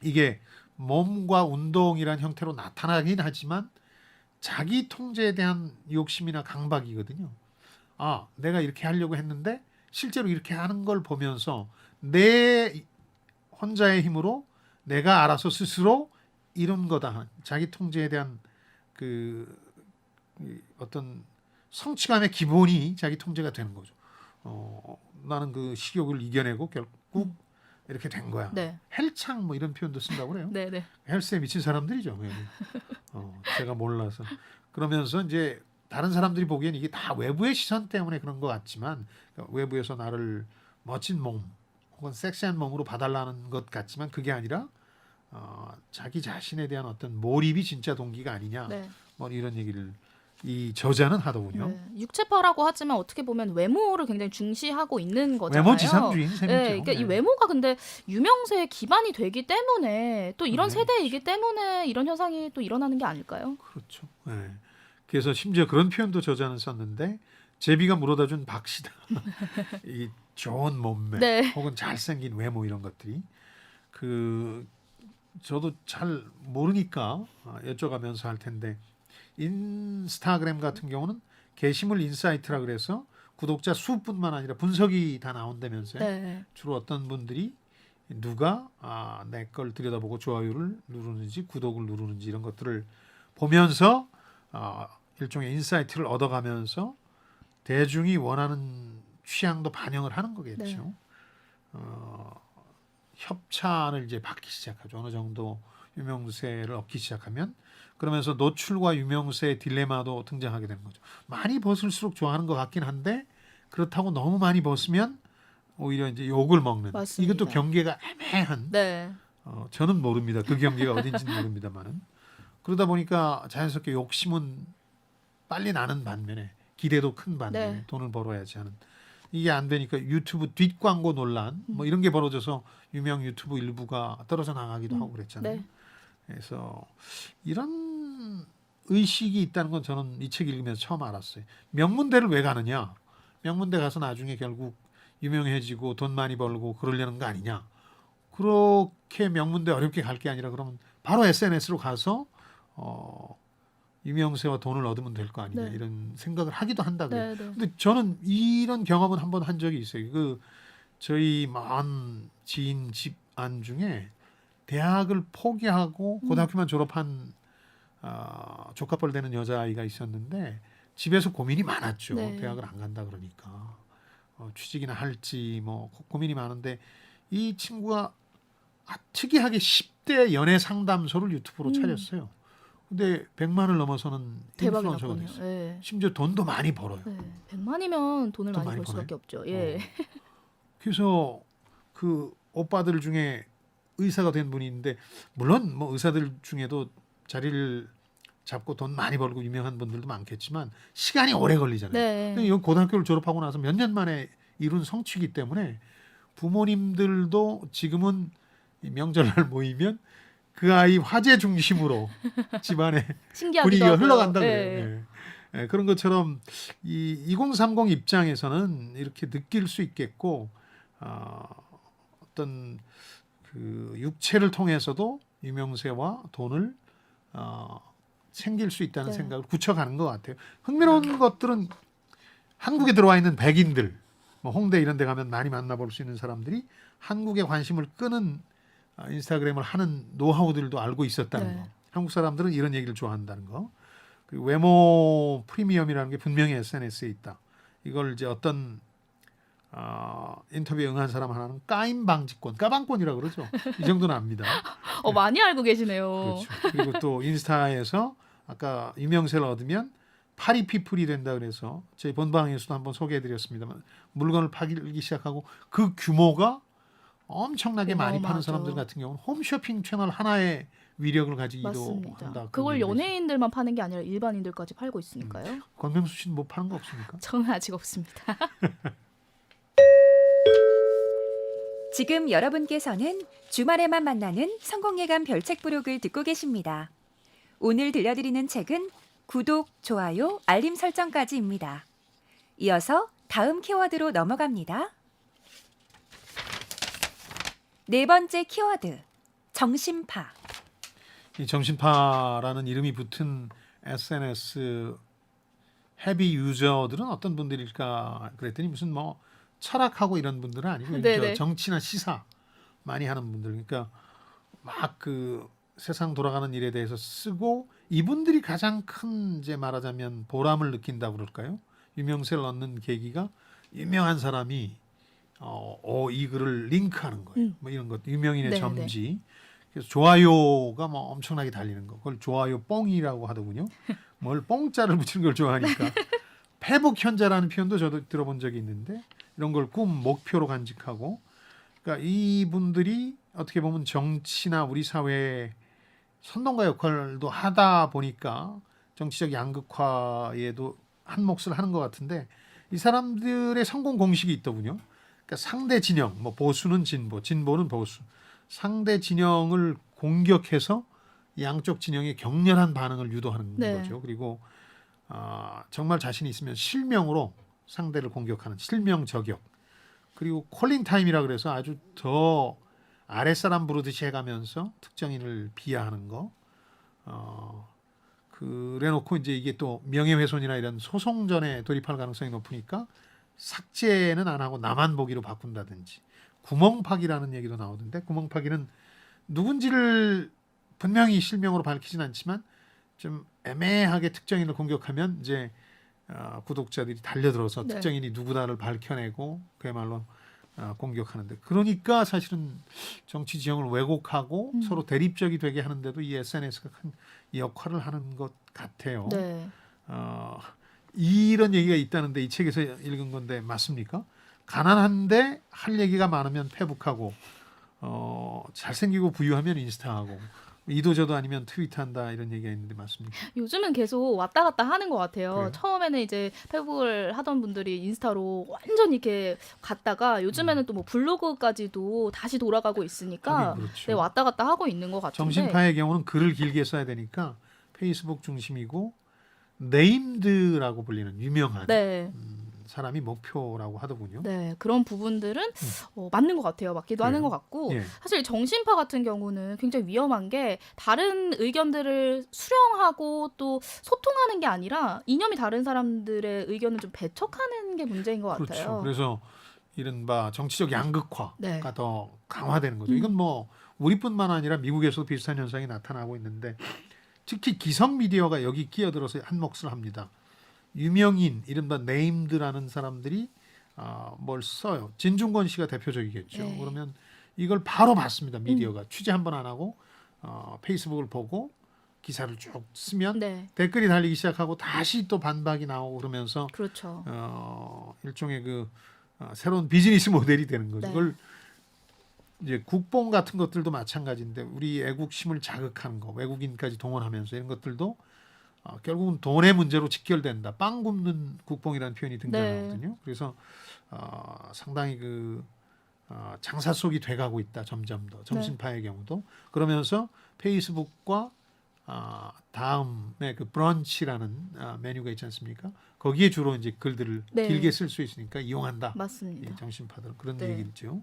이게 몸과 운동이란 형태로 나타나긴 하지만 자기 통제에 대한 욕심이나 강박이거든요. 내가 이렇게 하려고 했는데 실제로 이렇게 하는 걸 보면서 내 혼자의 힘으로 내가 알아서 스스로 이룬 거다. 자기 통제에 대한 그 어떤 성취감의 기본이 자기 통제가 되는 거죠. 나는 그 식욕을 이겨내고 결국 이렇게 된 거야. 네. 헬창 뭐 이런 표현도 쓴다고 그래요. 네, 네. 헬스에 미친 사람들이죠. 제가 몰라서 그러면서 이제 다른 사람들이 보기엔 이게 다 외부의 시선 때문에 그런 것 같지만 그러니까 외부에서 나를 멋진 몸 혹은 섹시한 몸으로 봐달라는 것 같지만 그게 아니라 자기 자신에 대한 어떤 몰입이 진짜 동기가 아니냐 네. 뭐 이런 얘기를 이 저자는 하더군요. 네. 육체파라고 하지만 어떻게 보면 외모를 굉장히 중시하고 있는 거잖아요. 외모 지상주의인 셈이죠. 네, 그러니까 이 외모가 근데 유명세의 기반이 되기 때문에 또 이런 네. 세대이기 때문에 이런 현상이 또 일어나는 게 아닐까요? 그렇죠. 네. 그래서 심지어 그런 표현도 저자는 썼는데 제비가 물어다준 박씨다. 이 좋은 몸매 네. 혹은 잘생긴 외모 이런 것들이 저도 잘 모르니까 여쭤가면서 할 텐데 인스타그램 같은 경우는 게시물 인사이트라 그래서 구독자 수뿐만 아니라 분석이 다 나온다면서요. 네. 주로 어떤 분들이 누가 내 걸 들여다보고 좋아요를 누르는지 구독을 누르는지 이런 것들을 보면서 일종의 인사이트를 얻어가면서 대중이 원하는 취향도 반영을 하는 거겠죠. 네. 협찬을 이제 받기 시작하죠. 어느 정도 유명세를 얻기 시작하면 그러면서 노출과 유명세의 딜레마도 등장하게 되는 거죠. 많이 벗을수록 좋아하는 것 같긴 한데 그렇다고 너무 많이 벗으면 오히려 이제 욕을 먹는 맞습니다. 이것도 경계가 애매한 네. 저는 모릅니다. 그 경계가 어딘지는 모릅니다만은 그러다 보니까 자연스럽게 욕심은 빨리 나는 반면에 기대도 큰 반면에 네. 돈을 벌어야지 하는 이게 안 되니까 유튜브 뒷광고 논란 뭐 이런 게 벌어져서 유명 유튜브 일부가 떨어져 나가기도 하고 그랬잖아요. 네. 그래서 이런 의식이 있다는 건 저는 이 책 읽으면서 처음 알았어요. 명문대를 왜 가느냐? 명문대 가서 나중에 결국 유명해지고 돈 많이 벌고 그러려는 거 아니냐? 그렇게 명문대 어렵게 갈 게 아니라 그러면 바로 SNS로 가서 유명세와 돈을 얻으면 될 거 아니냐 네. 이런 생각을 하기도 한다 그래요. 네. 네. 근데 저는 이런 경험은 한번 한 적이 있어요. 저희 먼 지인 집안 중에 대학을 포기하고 고등학교만 졸업한 조카뻘 되는 여자아이가 있었는데 집에서 고민이 많았죠. 네. 대학을 안 간다 그러니까 취직이나 할지 뭐 고민이 많은데 이 친구가 특이하게 10대 연애 상담소를 유튜브로 차렸어요. 근데 100만을 넘어서는 대박이 인플루언서가 났군요. 됐어요. 네. 심지어 돈도 많이 벌어요. 네. 100만이면 돈을 돈 많이 많이 벌 수밖에 버나요? 없죠. 예. 그래서 그 오빠들 중에 의사가 된 분이 있는데 물론 뭐 의사들 중에도 자리를 잡고 돈 많이 벌고 유명한 분들도 많겠지만 시간이 오래 걸리잖아요. 네. 근데 이건 고등학교를 졸업하고 나서 몇 년 만에 이룬 성취이기 때문에 부모님들도 지금은 이 명절날 모이면 그 아이 화제 중심으로 집안에 신기하기도 분위기가 하고요. 흘러간다 네. 그래요. 예. 그런 것처럼 이 2030 입장에서는 이렇게 느낄 수 있겠고 어떤 그 육체를 통해서도 유명세와 돈을 챙길 수 있다는 네. 생각을 굳혀가는 것 같아요. 흥미로운 것들은 한국에 들어와 있는 백인들, 뭐 홍대 이런 데 가면 많이 만나볼 수 있는 사람들이 한국에 관심을 끄는 인스타그램을 하는 노하우들도 알고 있었다는 네. 거. 한국 사람들은 이런 얘기를 좋아한다는 거. 그리고 외모 프리미엄이라는 게 분명히 SNS에 있다. 이걸 이제 어떤 인터뷰에 응한 사람 하나는 까임 방지권, 까방권이라고 그러죠. 이 정도는 압니다. 많이 알고 계시네요. 그렇죠. 그리고 또 인스타에서 아까 유명세를 얻으면 파리피플이 된다 그래서 저희 본방에서도 한번 소개해드렸습니다만 물건을 팔기 시작하고 그 규모가 엄청나게 많이 파는 어마어마하죠. 사람들 같은 경우는 홈쇼핑 채널 하나의 위력을 가지기도 맞습니다. 한다. 그걸 그런 얘기가 있어요. 연예인들만 파는 게 아니라 일반인들까지 팔고 있으니까요. 권명수 씨는 뭐 파는 거 없습니까? 저는 아직 없습니다. 지금 여러분께서는 주말에만 만나는 성공예감 별책 부록을 듣고 계십니다. 오늘 들려드리는 책은 구독, 좋아요, 알림 설정까지입니다. 이어서 다음 키워드로 넘어갑니다. 네 번째 키워드, 정신파. 이 정신파라는 이름이 붙은 SNS 헤비 유저들은 어떤 분들일까 그랬더니 무슨 뭐 철학하고 이런 분들은 아니고 네네. 정치나 시사 많이 하는 분들 그러니까 막 그 세상 돌아가는 일에 대해서 쓰고 이분들이 가장 큰 이제 말하자면 보람을 느낀다고 그럴까요? 유명세를 얻는 계기가 유명한 사람이 이 글을 링크하는 거예요. 뭐 이런 것 유명인의 네네. 점지. 그래서 좋아요가 뭐 엄청나게 달리는 거. 그걸 좋아요 뽕이라고 하더군요. 뭘 뽕자를 붙이는 걸 좋아하니까. 패북 현자라는 표현도 저도 들어본 적이 있는데 이런 걸 꿈 목표로 간직하고 그러니까 이분들이 어떻게 보면 정치나 우리 사회의 선동가 역할도 하다 보니까 정치적 양극화에도 한 몫을 하는 것 같은데 이 사람들의 성공 공식이 있더군요. 그러니까 상대 진영, 뭐 보수는 진보, 진보는 보수. 상대 진영을 공격해서 양쪽 진영의 격렬한 반응을 유도하는 네. 거죠. 그리고 정말 자신이 있으면 실명으로 상대를 공격하는 실명 저격. 그리고 콜링 타임이라 그래서 아주 더 아랫사람 부르듯이 해가면서 특정인을 비하하는 거. 그래놓고 이제 이게 또 명예훼손이나 이런 소송전에 돌입할 가능성이 높으니까 삭제는 안 하고 나만 보기로 바꾼다든지. 구멍파기라는 얘기도 나오던데 구멍파기는 누군지를 분명히 실명으로 밝히진 않지만 좀 애매하게 특정인을 공격하면 이제 구독자들이 달려들어서 네. 특정인이 누구다를 밝혀내고 그야말로 공격하는데 그러니까 사실은 정치 지형을 왜곡하고 서로 대립적이 되게 하는데도 이 SNS가 큰 역할을 하는 것 같아요. 네. 이런 얘기가 있다는데 이 책에서 읽은 건데 맞습니까? 가난한데 할 얘기가 많으면 페북하고 잘생기고 부유하면 인스타하고 이도저도 아니면 트위터한다 이런 얘기가 있는데 맞습니까? 요즘은 계속 왔다 갔다 하는 것 같아요. 그래요? 처음에는 이제 페북을 하던 분들이 인스타로 완전 이렇게 갔다가 요즘에는 또 뭐 블로그까지도 다시 돌아가고 있으니까 하긴 그렇죠. 네, 왔다 갔다 하고 있는 것 같은데. 정신파의 경우는 글을 길게 써야 되니까 페이스북 중심이고 네임드라고 불리는 유명한 네. 사람이 목표라고 하더군요. 네, 그런 부분들은 맞는 것 같아요. 맞기도 하는 그래요? 것 같고 예. 사실 정신파 같은 경우는 굉장히 위험한 게 다른 의견들을 수렴하고 또 소통하는 게 아니라 이념이 다른 사람들의 의견을 좀 배척하는 게 문제인 것 같아요. 그렇죠. 그래서 이른바 정치적 양극화가 네. 더 강화되는 거죠. 이건 뭐 우리뿐만 아니라 미국에서도 비슷한 현상이 나타나고 있는데 특히 기성 미디어가 여기 끼어들어서 한 몫을 합니다. 유명인 이른바 네임드라는 사람들이 뭘 써요. 진중권 씨가 대표적이겠죠. 네. 그러면 이걸 바로 봤습니다. 미디어가 취재 한 번 안 하고 페이스북을 보고 기사를 쭉 쓰면 네, 댓글이 달리기 시작하고 다시 또 반박이 나오고 그러면서 그렇죠. 일종의 그 새로운 비즈니스 모델이 되는 거죠. 네. 이걸 이제 국뽕 같은 것들도 마찬가지인데 우리 애국심을 자극하는 거, 외국인까지 동원하면서 이런 것들도 결국은 돈의 문제로 직결된다. 빵 굽는 국뽕이라는 표현이 등장하거든요. 그래서 상당히 그 장사 속이 돼가고 있다. 점점 더 정신파의 경우도 그러면서 페이스북과 다음에 그 브런치라는 메뉴가 있지 않습니까? 거기에 주로 이제 글들을 네. 길게 쓸 수 있으니까 이용한다. 맞습니다. 이 정신파들 그런 네. 얘기죠.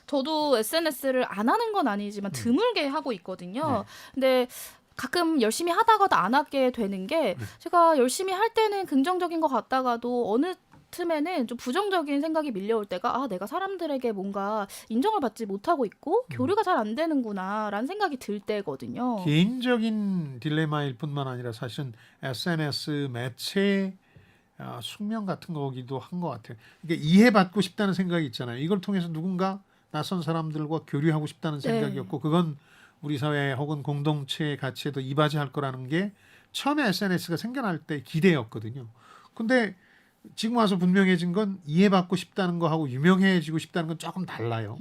저도 SNS를 안 하는 건 아니지만 드물게 하고 있거든요. 근데 가끔 열심히 하다가도 안 하게 되는 게 제가 열심히 할 때는 긍정적인 것 같다가도 어느 틈에는 좀 부정적인 생각이 밀려올 때가 내가 사람들에게 뭔가 인정을 받지 못하고 있고 교류가 잘 안 되는구나라는 생각이 들 때거든요. 개인적인 딜레마일 뿐만 아니라 사실은 SNS 매체 숙명 같은 거기도 한 것 같아요. 그러니까 이해받고 싶다는 생각이 있잖아요. 이걸 통해서 누군가 낯선 사람들과 교류하고 싶다는 생각이었고 그건 우리 사회 혹은 공동체의 가치에도 이바지할 거라는 게 처음에 SNS가 생겨날 때 기대였거든요. 근데 지금 와서 분명해진 건 이해받고 싶다는 거하고 유명해지고 싶다는 건 조금 달라요.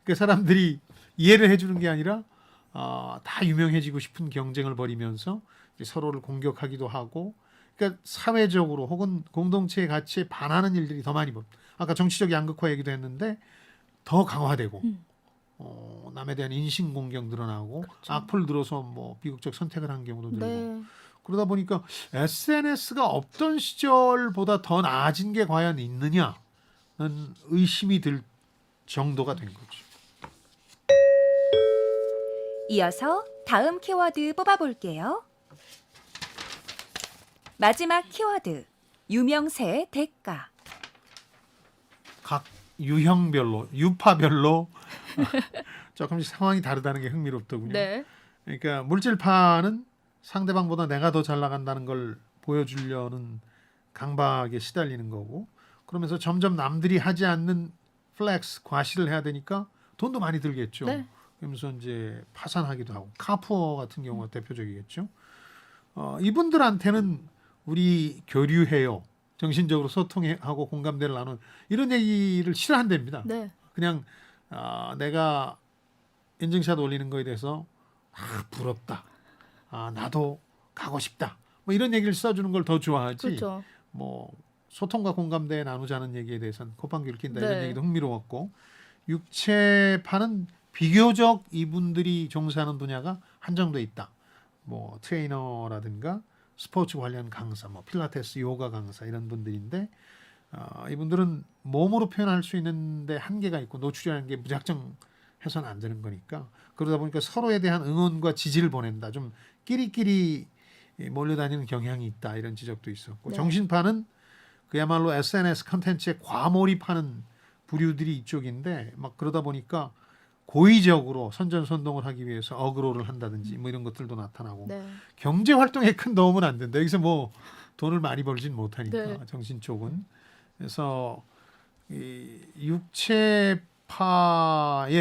그러니까 사람들이 이해를 해주는 게 아니라 다 유명해지고 싶은 경쟁을 벌이면서 이제 서로를 공격하기도 하고 그러니까 사회적으로 혹은 공동체의 가치에 반하는 일들이 더 많이 아까 정치적 양극화 얘기도 했는데 더 강화되고 남에 대한 인신공격 늘어나고 악플 들어서 뭐 비극적 선택을 한 경우도 늘고 네. 그러다 보니까 SNS가 없던 시절보다 더 나아진 게 과연 있느냐는 의심이 들 정도가 된 거죠. 이어서 다음 키워드 뽑아볼게요. 마지막 키워드, 유명세의 대가. 각 유형별로 유파별로 조금씩 상황이 다르다는 게 흥미롭더군요. 네. 그러니까 물질파는 상대방보다 내가 더 잘 나간다는 걸 보여주려는 강박에 시달리는 거고 그러면서 점점 남들이 하지 않는 플렉스, 과시를 해야 되니까 돈도 많이 들겠죠. 네. 그러면서 이제 파산하기도 하고 카푸어 같은 경우가 대표적이겠죠. 이분들한테는 우리 교류해요. 정신적으로 소통하고 공감대를 나눈 이런 얘기를 싫어한답니다. 네. 그냥 내가 인증샷 올리는 거에 대해서 부럽다. 나도 가고 싶다. 뭐 이런 얘기를 써주는 걸 더 좋아하지. 그렇죠. 뭐 소통과 공감대 나누자는 얘기에 대해서는 콧방귀를 낀다 이런 네. 얘기도 흥미로웠고 육체파는 비교적 이분들이 종사하는 분야가 한정돼 있다. 뭐 트레이너라든가 스포츠 관련 강사, 뭐 필라테스, 요가 강사 이런 분들인데 이분들은 몸으로 표현할 수 있는데 한계가 있고 노출이라는 게 무작정 해서는 안 되는 거니까 그러다 보니까 서로에 대한 응원과 지지를 보낸다. 좀 끼리끼리 몰려다니는 경향이 있다. 이런 지적도 있었고 네. 정신파는 그야말로 SNS 컨텐츠에 과몰입하는 부류들이 이쪽인데 막 그러다 보니까 고의적으로 선전선동을 하기 위해서 어그로를 한다든지 뭐 이런 것들도 나타나고 네. 경제 활동에 큰 도움은 안 된다. 여기서 뭐 돈을 많이 벌진 못하니까 네. 정신 쪽은. 그래서 이 육체파의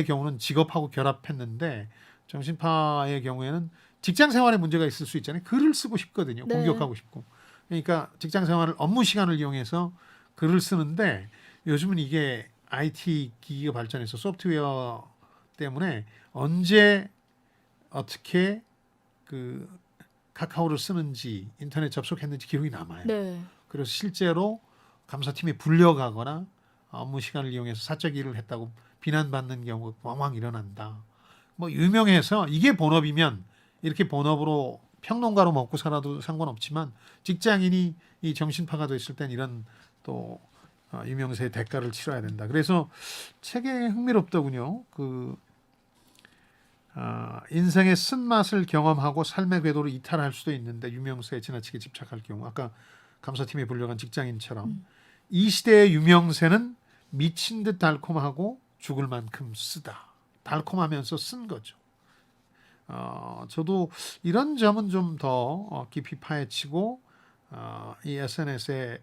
경우는 직업하고 결합했는데 정신파의 경우에는 직장 생활에 문제가 있을 수 있잖아요. 글을 쓰고 싶거든요. 네. 공격하고 싶고. 그러니까 직장 생활을 업무 시간을 이용해서 글을 쓰는데 요즘은 이게 IT 기기가 발전해서 소프트웨어 때문에 언제 어떻게 그 카카오를 쓰는지 인터넷 접속했는지 기록이 남아요. 네. 그래서 실제로 감사팀에 불려가거나 업무 시간을 이용해서 사적 일을 했다고 비난받는 경우가 왕왕 일어난다. 뭐 유명해서 이게 본업이면 이렇게 본업으로 평론가로 먹고 살아도 상관없지만 직장인이 이 정신파가 됐을 땐 이런 또 유명세의 대가를 치러야 된다. 그래서 책에 흥미롭더군요. 인생의 쓴맛을 경험하고 삶의 궤도를 이탈할 수도 있는데 유명세에 지나치게 집착할 경우 아까 감사팀에 불려간 직장인처럼 이 시대의 유명세는 미친 듯 달콤하고 죽을 만큼 쓰다. 달콤하면서 쓴 거죠. 저도 이런 점은 좀 더 깊이 파헤치고 이 SNS에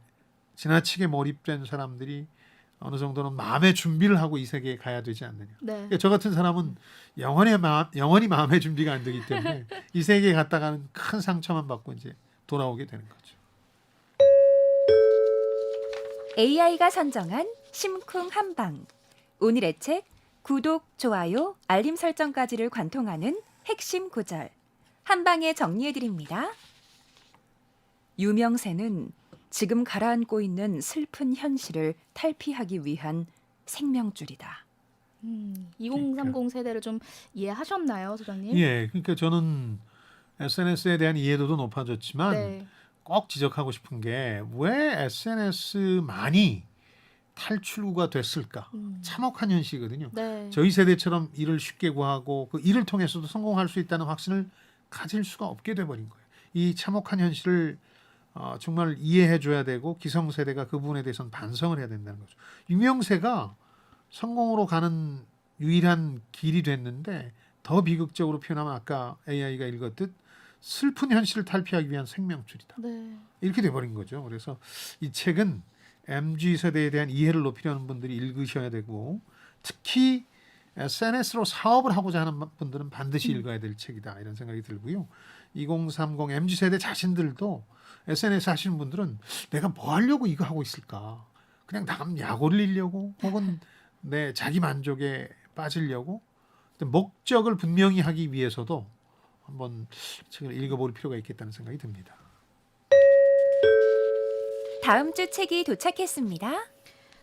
지나치게 몰입된 사람들이 어느 정도는 마음의 준비를 하고 이 세계에 가야 되지 않느냐. 네. 그러니까 저 같은 사람은 영원히 마음의 준비가 안 되기 때문에 이 세계에 갔다가는 큰 상처만 받고 이제 돌아오게 되는 거죠. AI가 선정한 심쿵 한방. 오늘의 책 구독, 좋아요, 알림 설정까지를 관통하는 핵심 구절. 한방에 정리해드립니다. 유명세는 지금 가라앉고 있는 슬픈 현실을 탈피하기 위한 생명줄이다. 2030 세대를 좀 이해하셨나요, 소장님? 예, 그러니까 저는 SNS에 대한 이해도도 높아졌지만 네. 꼭 지적하고 싶은 게 왜 SNS만이 탈출구가 됐을까? 참혹한 현실이거든요. 네. 저희 세대처럼 일을 쉽게 구하고 그 일을 통해서도 성공할 수 있다는 확신을 가질 수가 없게 돼버린 거예요. 이 참혹한 현실을 정말 이해해줘야 되고 기성세대가 그 부분에 대해서는 반성을 해야 된다는 거죠. 유명세가 성공으로 가는 유일한 길이 됐는데 더 비극적으로 표현하면 아까 AI가 읽었듯 슬픈 현실을 탈피하기 위한 생명줄이다. 네. 이렇게 돼버린 거죠. 그래서 이 책은 MZ세대에 대한 이해를 높이려는 분들이 읽으셔야 되고 특히 SNS로 사업을 하고자 하는 분들은 반드시 읽어야 될 책이다. 이런 생각이 들고요. 2030 MZ세대 자신들도 SNS 하시는 분들은 내가 뭐 하려고 이거 하고 있을까? 그냥 남 약 올리려고 혹은 내 자기 만족에 빠지려고 목적을 분명히 하기 위해서도 한번 책을 읽어볼 필요가 있겠다는 생각이 듭니다. 다음 주 책이 도착했습니다.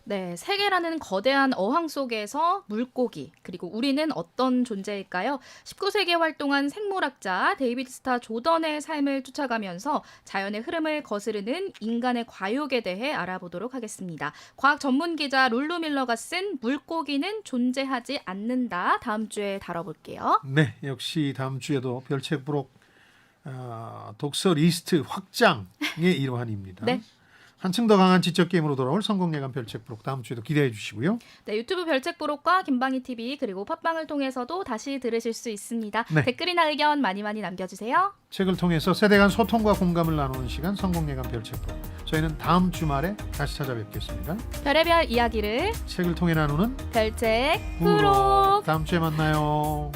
네, 세계라는 거대한 어항 속에서 물고기, 그리고 우리는 어떤 존재일까요? 19세기에 활동한 생물학자 데이비드 스타 조던의 삶을 쫓아가면서 자연의 흐름을 거스르는 인간의 과욕에 대해 알아보도록 하겠습니다. 과학 전문 기자 룰루 밀러가 쓴 물고기는 존재하지 않는다. 다음 주에 다뤄볼게요. 네, 역시 다음 주에도 별책 부록 독서 리스트 확장의 일환입니다. 네. 한층 더 강한 지적 게임으로 돌아올 성공예감 별책 부록 다음 주에도 기대해 주시고요. 네, 유튜브 별책 부록과 김방희 TV 그리고 팟빵을 통해서도 다시 들으실 수 있습니다. 네. 댓글이나 의견 많이 남겨주세요. 책을 통해서 세대 간 소통과 공감을 나누는 시간 성공예감 별책 부록. 저희는 다음 주말에 다시 찾아뵙겠습니다. 별의별 이야기를 책을 통해 나누는 별책 부록. 다음 주에 만나요.